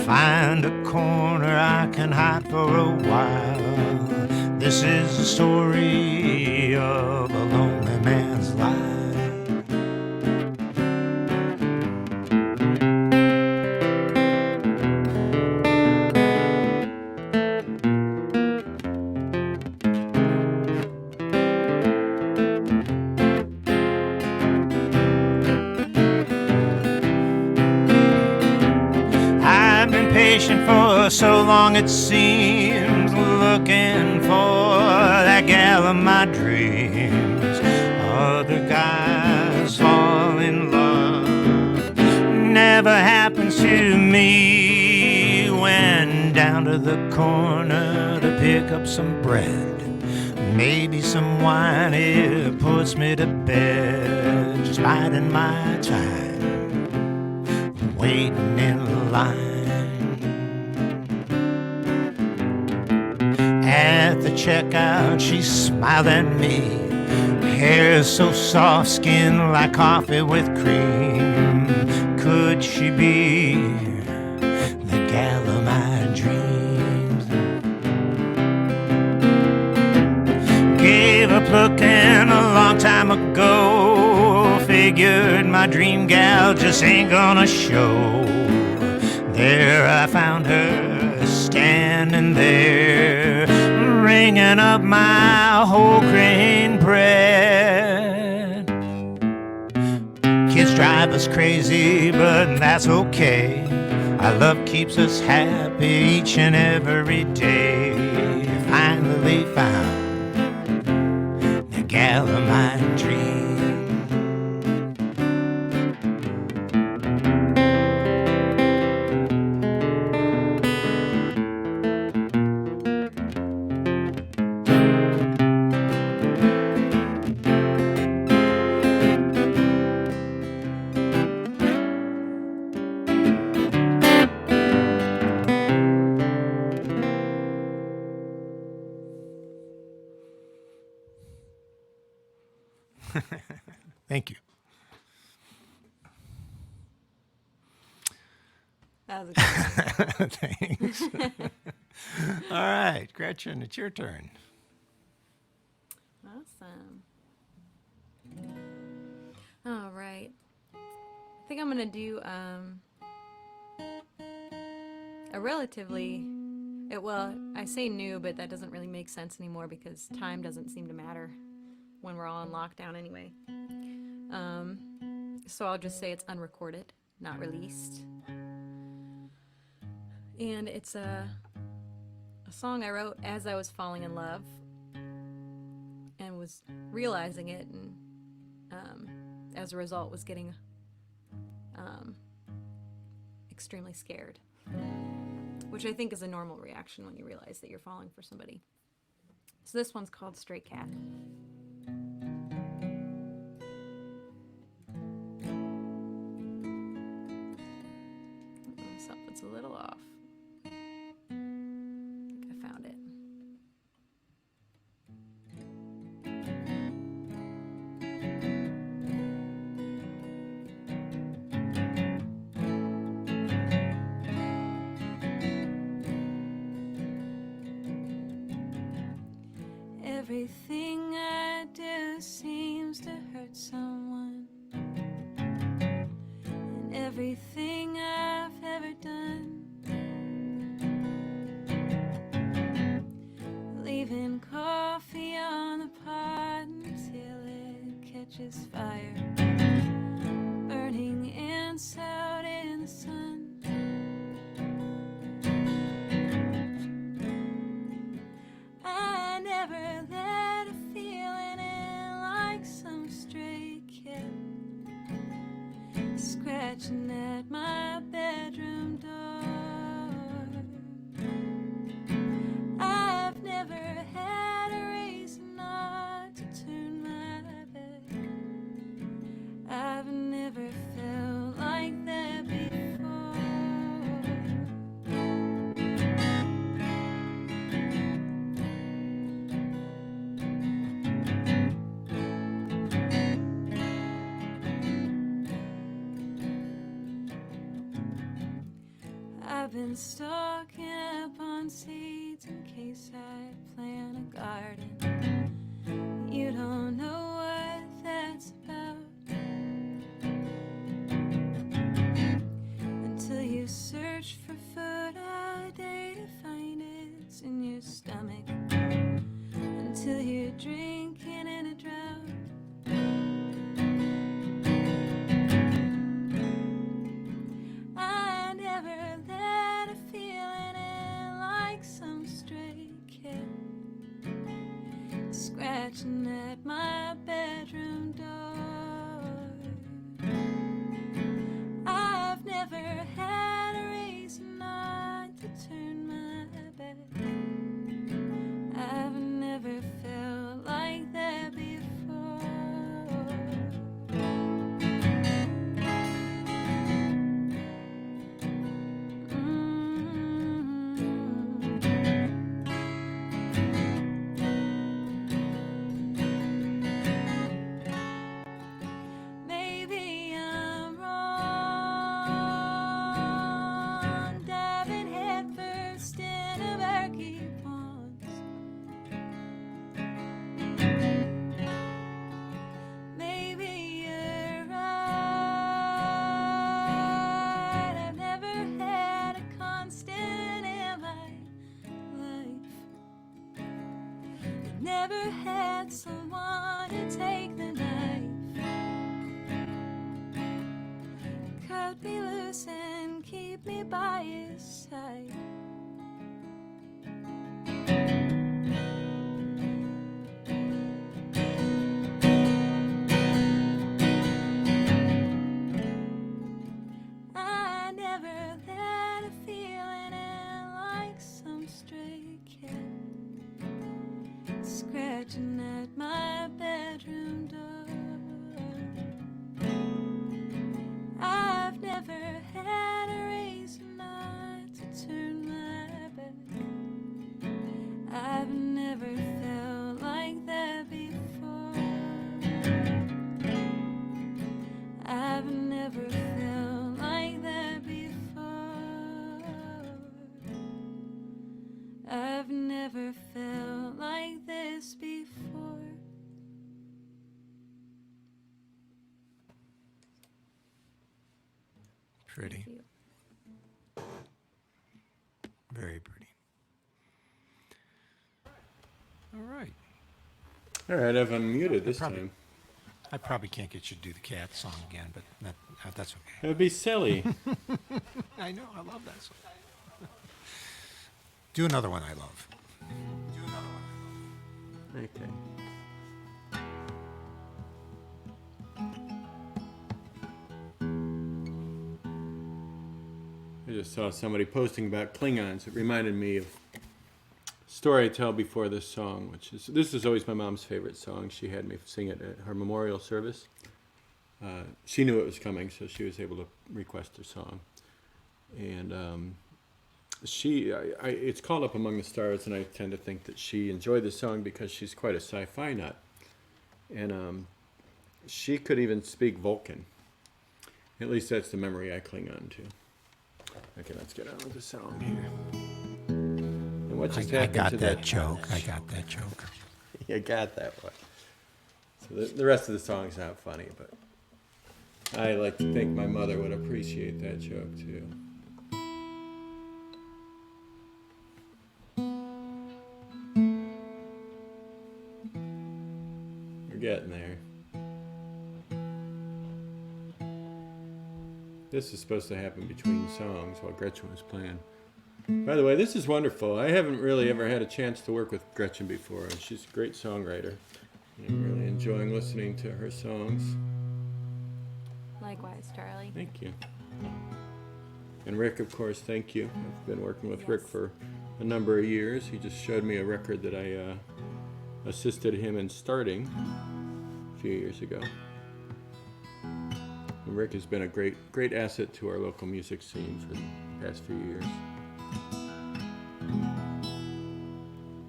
find a corner I can hide for a while. This is the story of a lonely man's life. Patient for so long it seems, looking for that gal of my dreams. Other guys fall in love, never happens to me. Went down to the corner to pick up some bread, maybe some wine, it puts me to bed. Just biding my time, waiting in line. At the checkout, she smiled at me. Hair so soft, skin like coffee with cream. Could she be the gal of my dreams? Gave up looking a long time ago. Figured my dream gal just ain't gonna show. There I found her, standing there, ringing up my whole grain bread. Kids drive us crazy, but that's okay. Our love keeps us happy each and every day. Finally found the gal of my dream. Thank you. That was a good one. Thanks. All right, Gretchen, it's your turn. Awesome. All right. I think I'm gonna do a relatively well, I say new, but that doesn't really make sense anymore because time doesn't seem to matter when we're all in lockdown anyway. So I'll just say it's unrecorded, not released. And it's a song I wrote as I was falling in love and was realizing it, and as a result was getting extremely scared, which I think is a normal reaction when you realize that you're falling for somebody. So this one's called Stray Cat. Something's a little off. I think I found it. Everything I do seems to hurt someone, and everything I've ever done, leaving coffee on the pot until it catches fire, burning ants out in the sun. I never let a feeling in like some stray cat scratching at my bedroom door. I've never had a reason not to turn my back. I've never felt like that before. I've been stocking up on seeds in case I plant a garden. You don't know what that's about until you search for food all day to find it's in your stomach, until you're drinking in a drought. I never let a feeling in like some stray cat scratching at my bedroom door. I've never had a reason not to turn my back. I've never felt like that before. Maybe I'm wrong, diving headfirst into murky ponds. Maybe you're right, I've never had a constant in my life. I've never had someone to take the knife, cut me loose and keep me by his side. I never let a feeling in like some stray cat scratching at my bedroom door. I've never had a reason not to turn my back. I've never felt like that before. I've never felt like that before. I've never felt like this before. Pretty. Thank you. Very pretty. All right. All right, I've unmuted this Probably- time. I probably can't get you to do the cat song again, but that's okay. That would be silly. I know, I love that song. Do another one I love. Okay. I just saw somebody posting about Klingons. It reminded me of a story I tell before this song, this is always my mom's favorite song. She had me sing it at her memorial service. She knew it was coming, so she was able to request a song. And it's called Up Among the Stars, and I tend to think that she enjoyed the song because she's quite a sci-fi nut. And she could even speak Vulcan. At least that's the memory I cling on to. Okay, let's get on with the song here. And what just I happened got to that joke. I got that joke. You got that one. So the rest of the song's not funny, but I like to think my mother would appreciate that joke too. We're getting there. This is supposed to happen between songs while Gretchen was playing. By the way, this is wonderful. I haven't really ever had a chance to work with Gretchen before, and she's a great songwriter. I'm really enjoying listening to her songs. Likewise, Charlie. Thank you. And Rick, of course, thank you. I've been working with Rick Yes. for a number of years. He just showed me a record that I assisted him in starting a few years ago. And Rick has been a great asset to our local music scene for the past few years.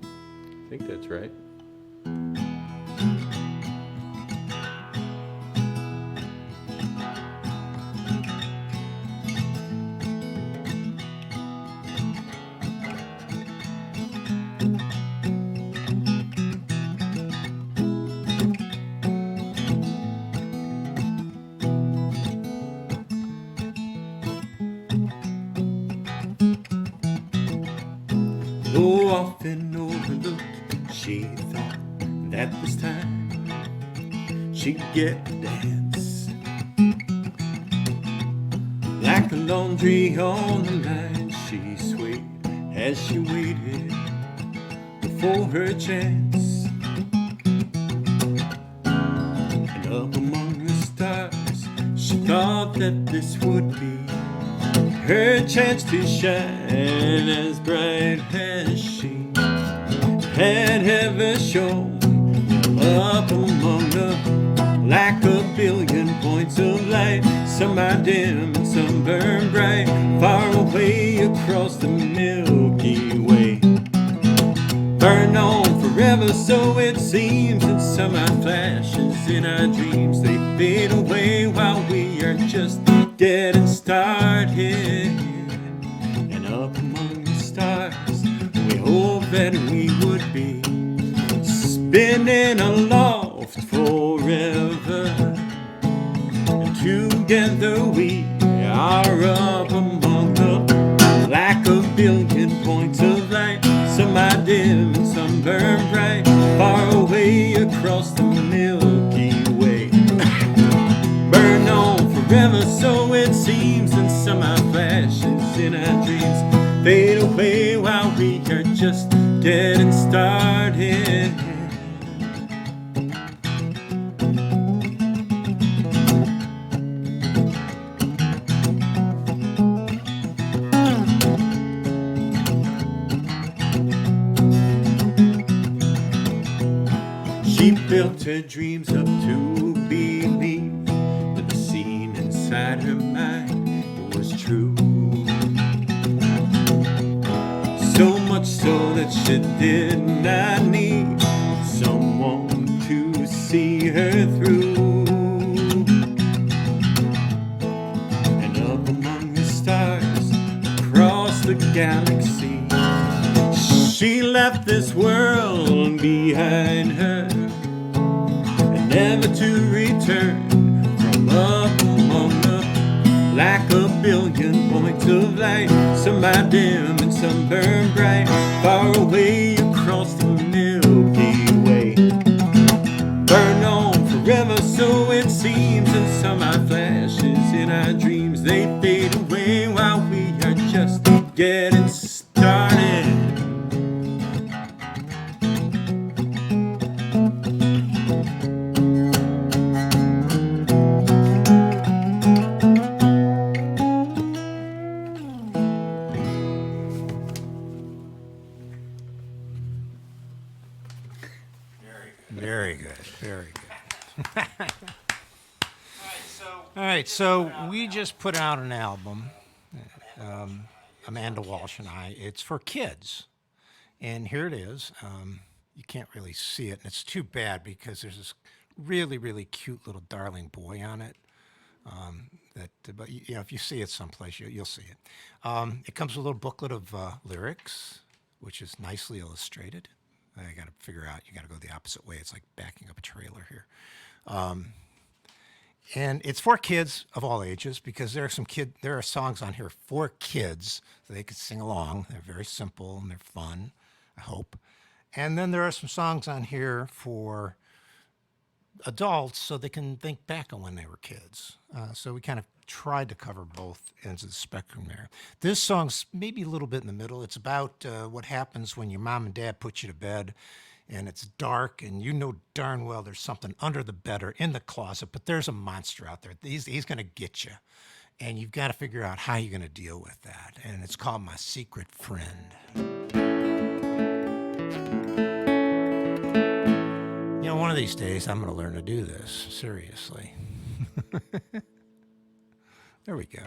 I think that's right. Though often overlooked, she thought that this time she'd get to dance. Like the laundry on the line, she swayed as she waited for her chance. And up among the stars, she thought that this would be her chance to shine as bright as she had ever shown. Up among the like a billion points of light, some are dim and some burn bright, far away across the Milky Way. Burn on forever, so it seems, and some are flashes in our dreams. They fade away while we are just getting started. And up among the stars, we hope that we would be spinning aloft forever. And together we are up among the like a billion points of light. Some are dim and some burn bright, far away across the Milky Way. Burn on forever, so it seems, and some are flash getting started. She built her dreams up to believe that the scene inside her mind was true. So much so that she did not need someone to see her through. And up among the stars across the galaxy, she left this world behind her, and never to return. From up among the, like a billion points of light, some are dim and some burn bright, far away across the Milky Way. Burn on forever, so it seems, and some are flashes in our dreams. They fade away while we are just getting started. Very good, very good. All right, so we just put out an album, Amanda Walsh and I. It's for kids, and here it is. You can't really see it, and it's too bad because there's this really, really cute little darling boy on it. But you know, if you see it someplace, you'll see it. It comes with a little booklet of lyrics, which is nicely illustrated. I got to figure out, you got to go the opposite way. It's like backing up a trailer here. And it's for kids of all ages because there are songs on here for kids so they can sing along. They're very simple and they're fun, I hope. And then there are some songs on here for adults so they can think back on when they were kids. So we kind of tried to cover both ends of the spectrum there. This song's maybe a little bit in the middle. It's about what happens when your mom and dad put you to bed and it's dark and you know darn well there's something under the bed or in the closet, but there's a monster out there. He's going to get you. And you've got to figure out how you're going to deal with that. And it's called My Secret Friend. You know, one of these days I'm going to learn to do this, seriously. There we go.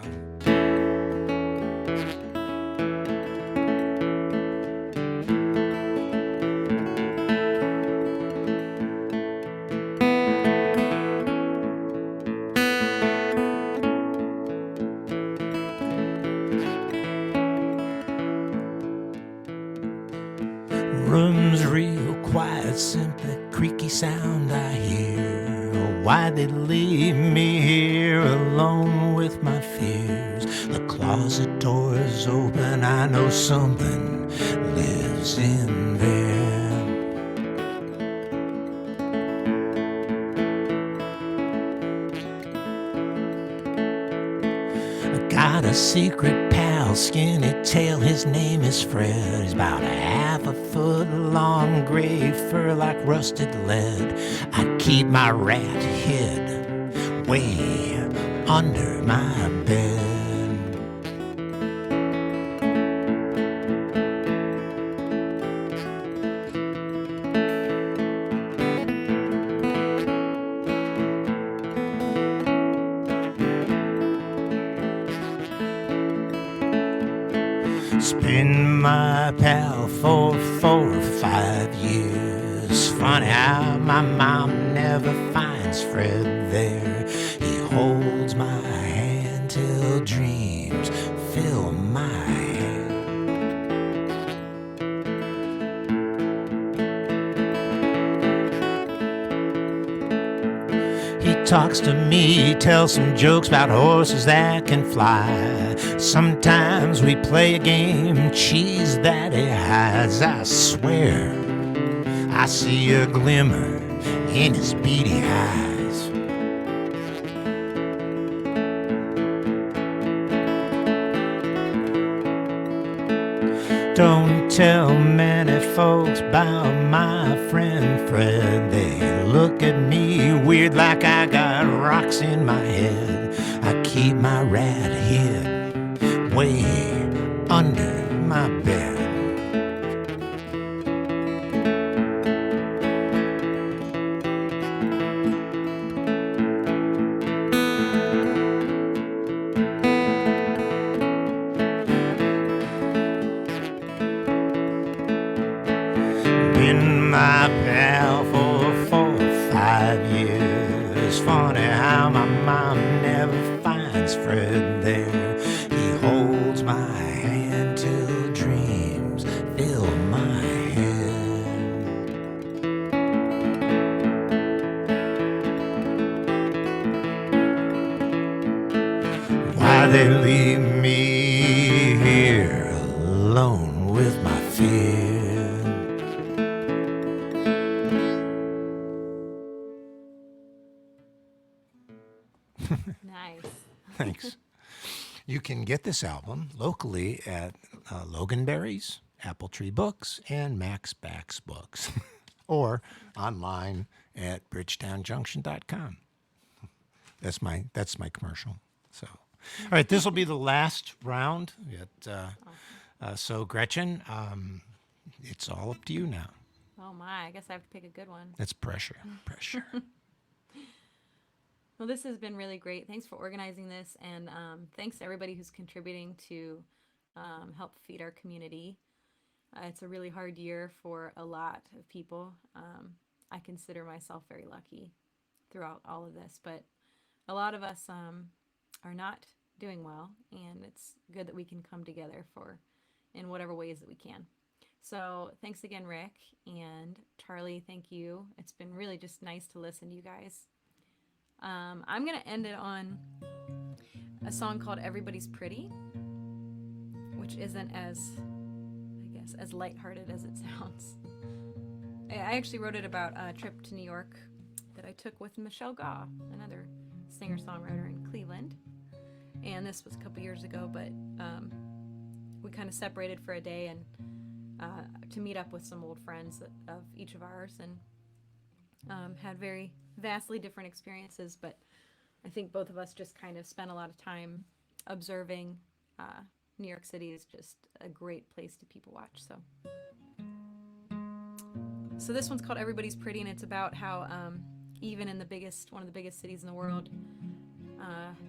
Room's real quiet, simply creaky sound I hear. Why'd they leave me here alone with my fears? The closet door is open, I know something lives in there. I got a secret pal, skinny tail, his name is Fred. He's about a half a foot long, gray fur like rusted lead. I keep my rat hid way under my bed. It's been my pal for 4 or 5 years. Funny how my mom never finds Fred there. He holds my hand till dreams fill my head. He talks to me, tells some jokes about horses that can fly. Sometimes we play a game, cheese that he hides. I swear I see a glimmer in his beady eyes. Don't tell many folks about my friend Fred. They look at me weird like I got rocks in my head. I keep my rat head way under my bed. Been my pal for 4 or 5 years. Funny how my mom never finds Fred there. He holds my hand till dreams fill my head. Why they leave me here alone with my fear? Nice. Thanks. You can get this album locally at Loganberry's, Apple Tree Books, and Max Bax Books, or online at bridgetownjunction.com. That's my commercial. So, all right, this will be the last round. So, Gretchen, it's all up to you now. Oh my, I guess I have to pick a good one. It's pressure. Pressure. Well, this has been really great. Thanks for organizing this, and thanks to everybody who's contributing to help feed our community. It's a really hard year for a lot of people. I consider myself very lucky throughout all of this, but a lot of us are not doing well, and it's good that we can come together in whatever ways that we can. So thanks again, Rick, and Charlie, thank you. It's been really just nice to listen to you guys. I'm going to end it on a song called Everybody's Pretty, which isn't as lighthearted as it sounds. I actually wrote it about a trip to New York that I took with Michelle Gaw, another singer-songwriter in Cleveland. And this was a couple years ago, but we kind of separated for a day and to meet up with some old friends of each of ours, and had very vastly different experiences, but I think both of us just kind of spent a lot of time observing. New York City is just a great place to people watch. So this one's called Everybody's Pretty, and it's about how even in one of the biggest cities in the world,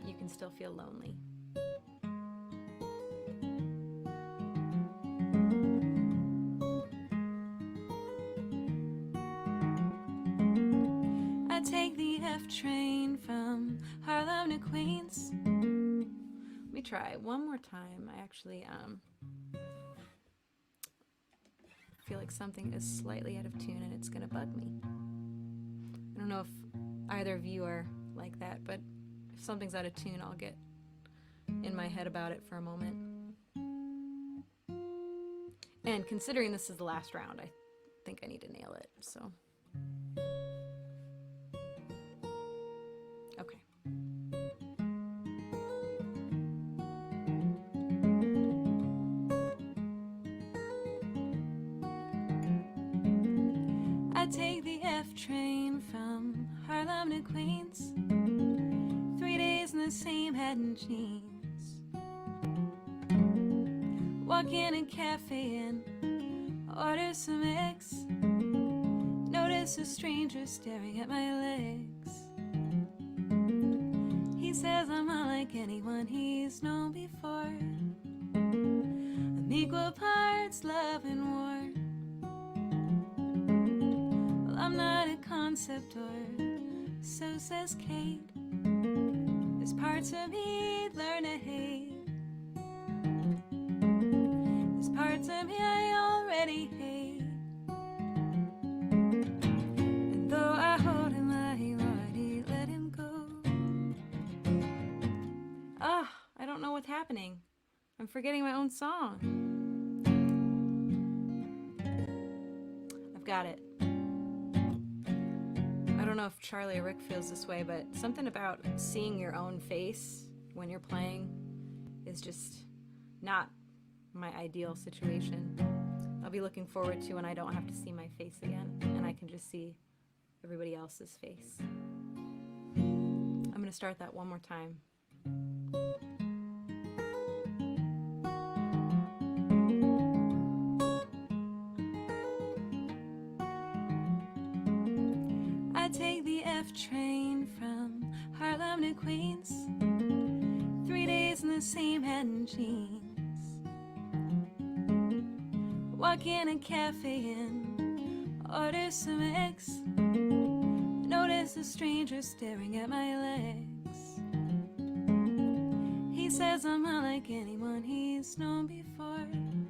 you can still feel lonely. I take the F train from Harlem to Queens. Let me try one more time. I actually feel like something is slightly out of tune and it's gonna bug me. I don't know if either of you are like that, but if something's out of tune, I'll get in my head about it for a moment. And considering this is the last round, I think I need to nail it, so. Okay. I take the F train from Harlem to Queens. 3 days in the same hat and jeans. Walk in a cafe and order some eggs. Notice a stranger staring at my legs. He says I'm unlike anyone he's known before. I'm equal parts love and war. Well, I'm not a concept, or so says Kate. There's parts of me learn to hate. There's parts of me I already hate. And though I hold him, I already let him go. Ah, I don't know what's happening. I'm forgetting my own song. I've got it. I don't know if Charlie or Rick feels this way, but something about seeing your own face when you're playing is just not my ideal situation. I'll be looking forward to when I don't have to see my face again and I can just see everybody else's face. I'm going to start that one more time. I take the F train from Harlem to Queens, 3 days in the same hat and jeans. Walk in a cafe and order some eggs. Notice a stranger staring at my legs. He says I'm unlike anyone he's known before.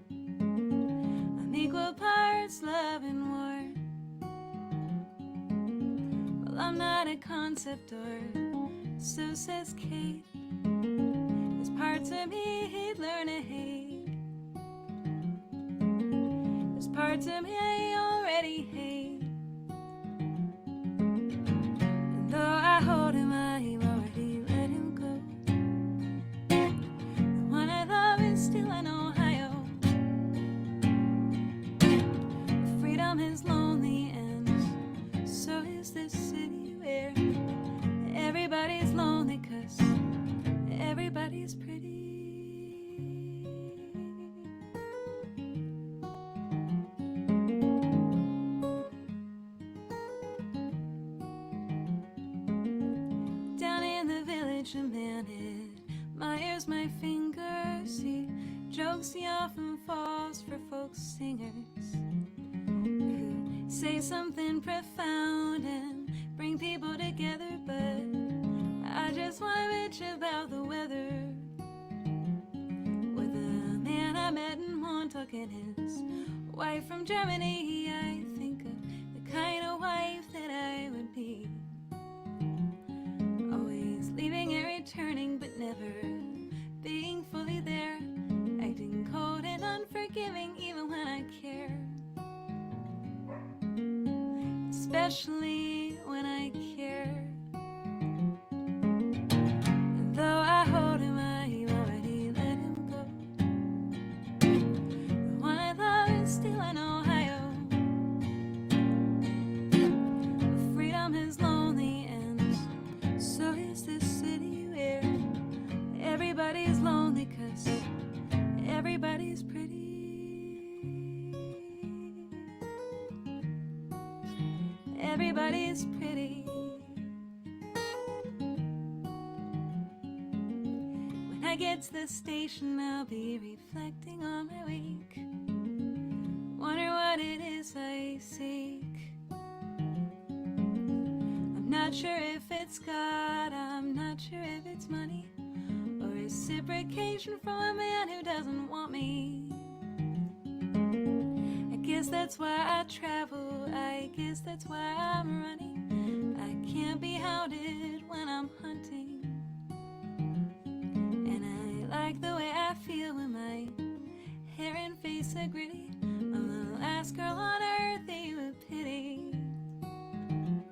I'm equal parts love and war. Well, I'm not a concept or so says Kate. There's parts of me he'd learn to hate. There's parts of me I already hate. And though I hold him, I've already let him go. The one I love is still in Ohio. Freedom is lonely and so is this city where everybody's lonely 'cause everybody's pretty. Down in the village, a man admires my fingers. He jokes, he often falls for folk singers who say something profound and bring people together, but I just want to bitch about the weather. With a man I met in Montauk and his wife from Germany, I think of the kind of wife that I would be. Always leaving and returning, but never being fully there. Acting cold and unforgiving even when I care. Especially when I care. And though I hold him, I've already let him go. The one I love is still in Ohio. Freedom is lonely and so is this city where everybody's lonely 'cause everybody's pretty. Everybody's pretty. When I get to the station, I'll be reflecting on my week. Wonder what it is I seek. I'm not sure if it's God, I'm not sure if it's money, or reciprocation from a man who doesn't want me. I guess that's why I travel, I guess that's why I'm running. I can't be hounded when I'm hunting. And I like the way I feel when my hair and face are gritty. I'm the last girl on earth that you would pity.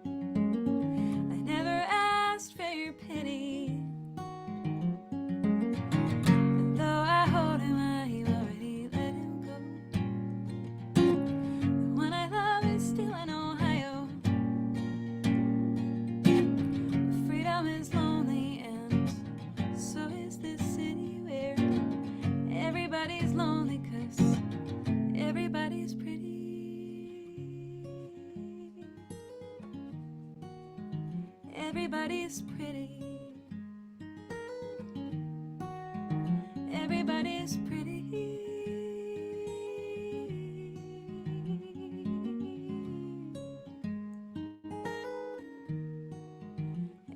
I never asked for your pity. And though I hold him, I've already let him go. The one I love is still in Ohio. Freedom is lonely and so is this city where everybody's lonely 'cause everybody's pretty. Everybody's pretty. Everybody's pretty.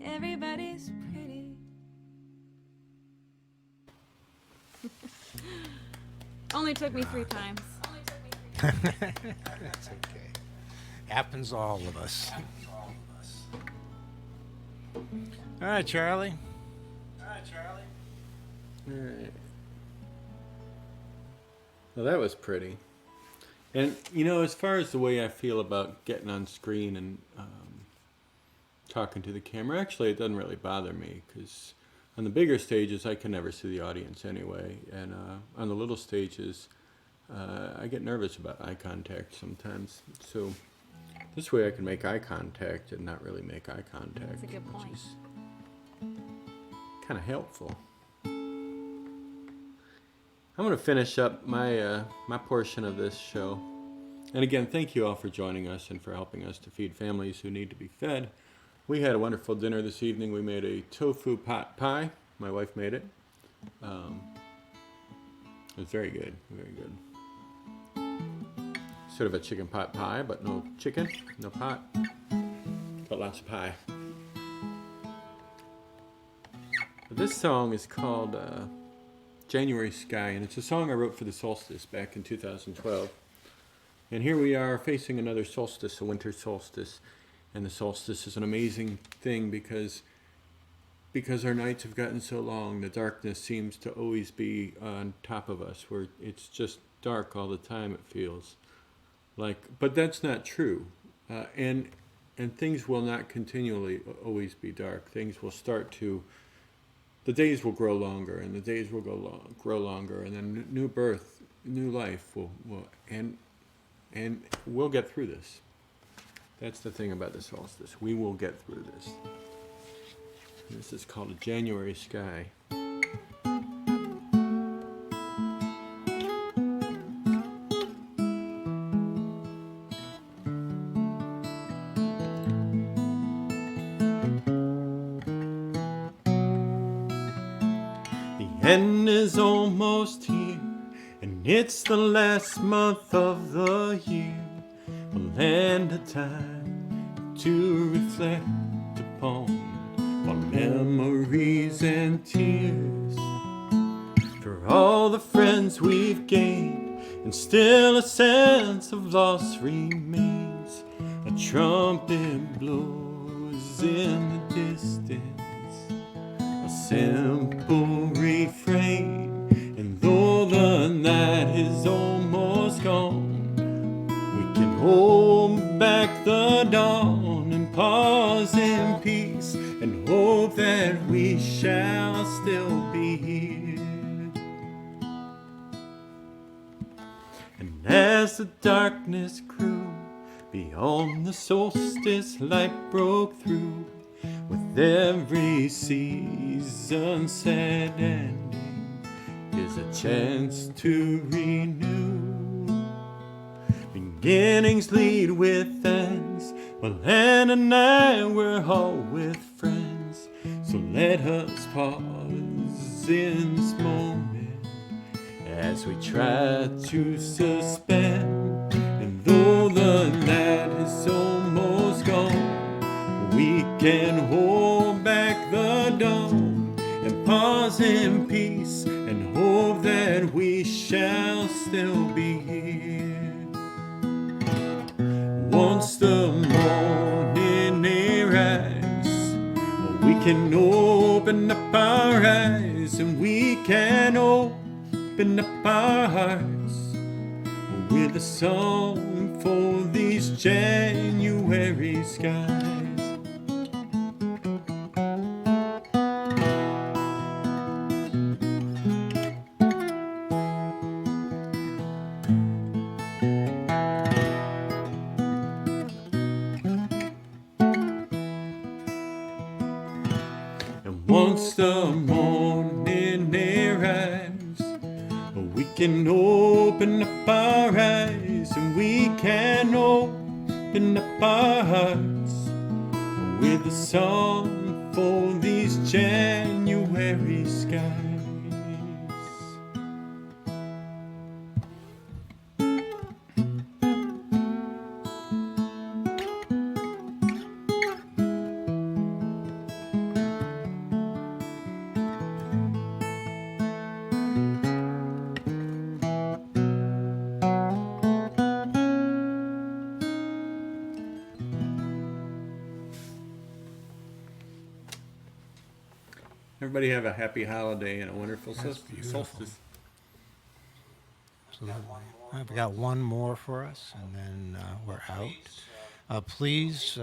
Everybody's pretty. Only took me 3 times. That's okay. Happens to all of us. All right, Charlie. All right. Well, that was pretty. And, you know, as far as the way I feel about getting on screen and talking to the camera, actually, it doesn't really bother me because on the bigger stages, I can never see the audience anyway. And on the little stages, I get nervous about eye contact sometimes. So this way I can make eye contact and not really make eye contact. That's a good point. Which is kind of helpful. I'm going to finish up my my portion of this show. And again, thank you all for joining us and for helping us to feed families who need to be fed. We had a wonderful dinner this evening. We made a tofu pot pie. My wife made it. It was very good, very good. Sort of a chicken pot pie, but no chicken, no pot, but lots of pie. This song is called January Sky, and it's a song I wrote for the solstice back in 2012. And here we are facing another solstice, a winter solstice. And the solstice is an amazing thing because our nights have gotten so long, the darkness seems to always be on top of us, where it's just dark all the time, it feels like. But that's not true. And things will not continually always be dark. Things will start to, the days will grow longer, and the days will grow longer, and then new birth, new life will and we'll get through this. That's the thing about the solstice. We will get through this. This is called a January Sky. The end is almost here, and it's the last month of the year. A land of time to reflect upon, while memories and tears for all the friends we've gained, and still a sense of loss remains. A trumpet blows in the distance, a simple refrain, and though the night is almost gone, hold back the dawn and pause in peace and hope that we shall still be here. And as the darkness grew, beyond the solstice light broke through. With every season sad ending is a chance to renew. Beginnings lead with ends. Well, Ann and I, we're all with friends. So let us pause in this moment as we try to suspend. And though the night is almost gone, we can hold back the dawn and pause in peace and hope that we shall still be here. Once the morning arrives, we can open up our eyes and we can open up our hearts with a song for these January skies. Once the morning arrives, we can open up our eyes and we can open up our hearts with a song for these January skies. Everybody have a happy holiday and a wonderful solstice. Absolutely. I've got one more for us, and then we're out. Please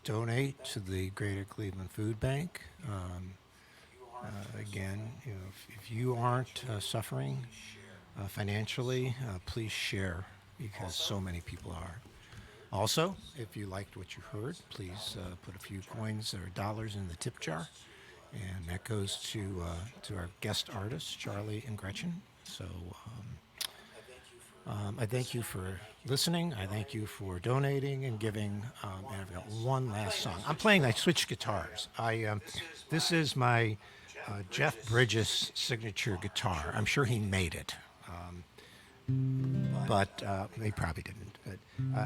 donate to the Greater Cleveland Food Bank. Again, if you aren't suffering financially, please share because so many people are. Also, if you liked what you heard, please put a few coins or dollars in the tip jar, and that goes to our guest artists, Charlie and Gretchen. So I thank you for listening. I thank you for donating and giving. And I've got one last song. I switched guitars. This is my Jeff Bridges signature guitar. I'm sure he made it, but he probably didn't. But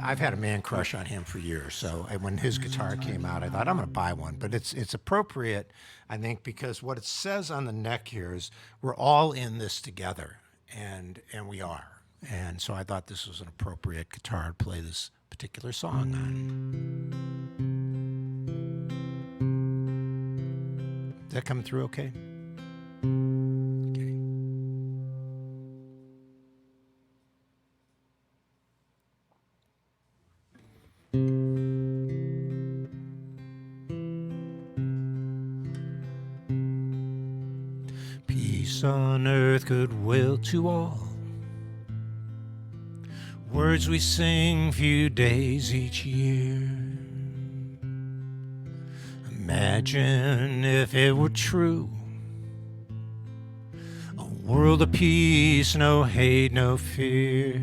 I've had a man crush on him for years. So when his guitar came out, I thought I'm going to buy one. But it's appropriate, I think, because what it says on the neck here is we're all in this together, and we are. And so I thought this was an appropriate guitar to play this particular song on. Is that coming through okay? Okay. Peace on earth, goodwill to all. Words we sing few days each year. Imagine if it were true. A world of peace, no hate, no fear.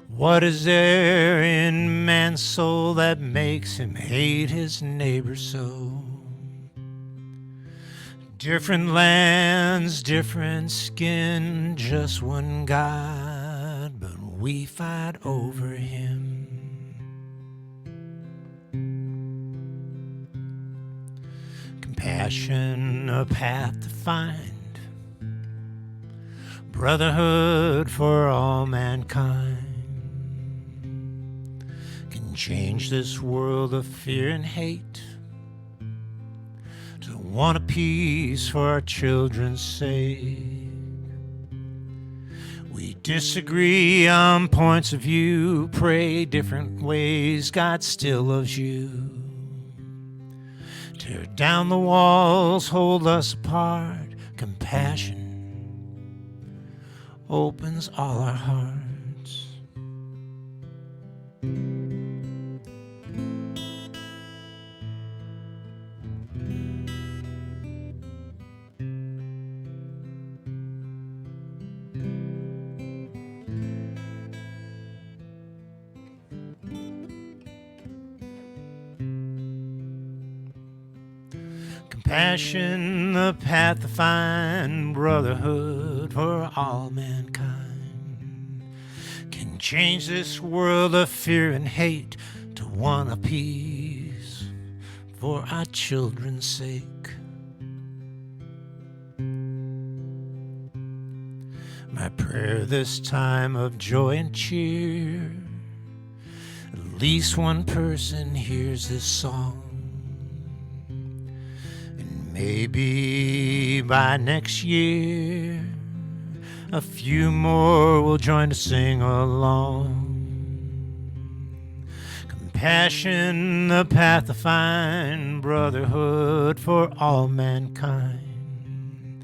What is there in man's soul that makes him hate his neighbor so? Different lands, different skin, just one God, but we fight over him. Compassion, a path to find, brotherhood for all mankind, can change this world of fear and hate. Want a peace for our children's sake. We disagree on points of view, pray different ways, God still loves you. Tear down the walls, hold us apart. Compassion opens all our hearts. Compassion, the path to find, brotherhood for all mankind, can change this world of fear and hate to one of peace for our children's sake. My prayer this time of joy and cheer, at least one person hears this song. Maybe by next year, a few more will join to sing along. Compassion, the path to find, brotherhood for all mankind,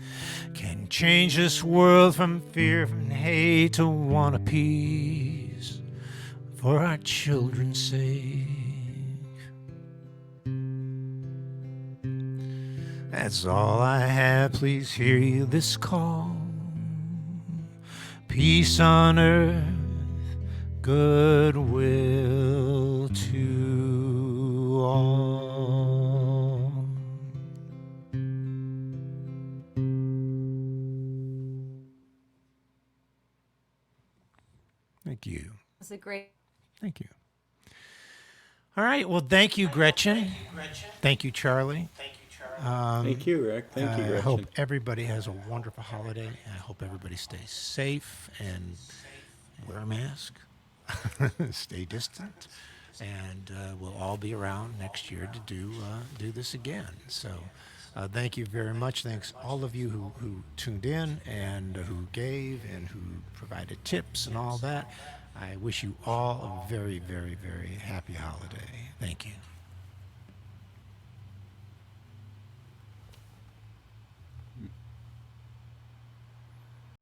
can change this world from fear and hate to one of peace for our children's sake. That's all I have, please hear you this call. Peace on earth, goodwill to all. Thank you. That's a great. Thank you. All right, well, thank you, Gretchen. Thank you, Charlie. Thank you, Rick. Thank you, Gretchen. I hope everybody has a wonderful holiday. I hope everybody stays safe and wear a mask, stay distant, and we'll all be around next year to do this again. So thank you very much. Thanks all of you who tuned in and who gave and who provided tips and all that. I wish you all a very, very, very happy holiday. Thank you.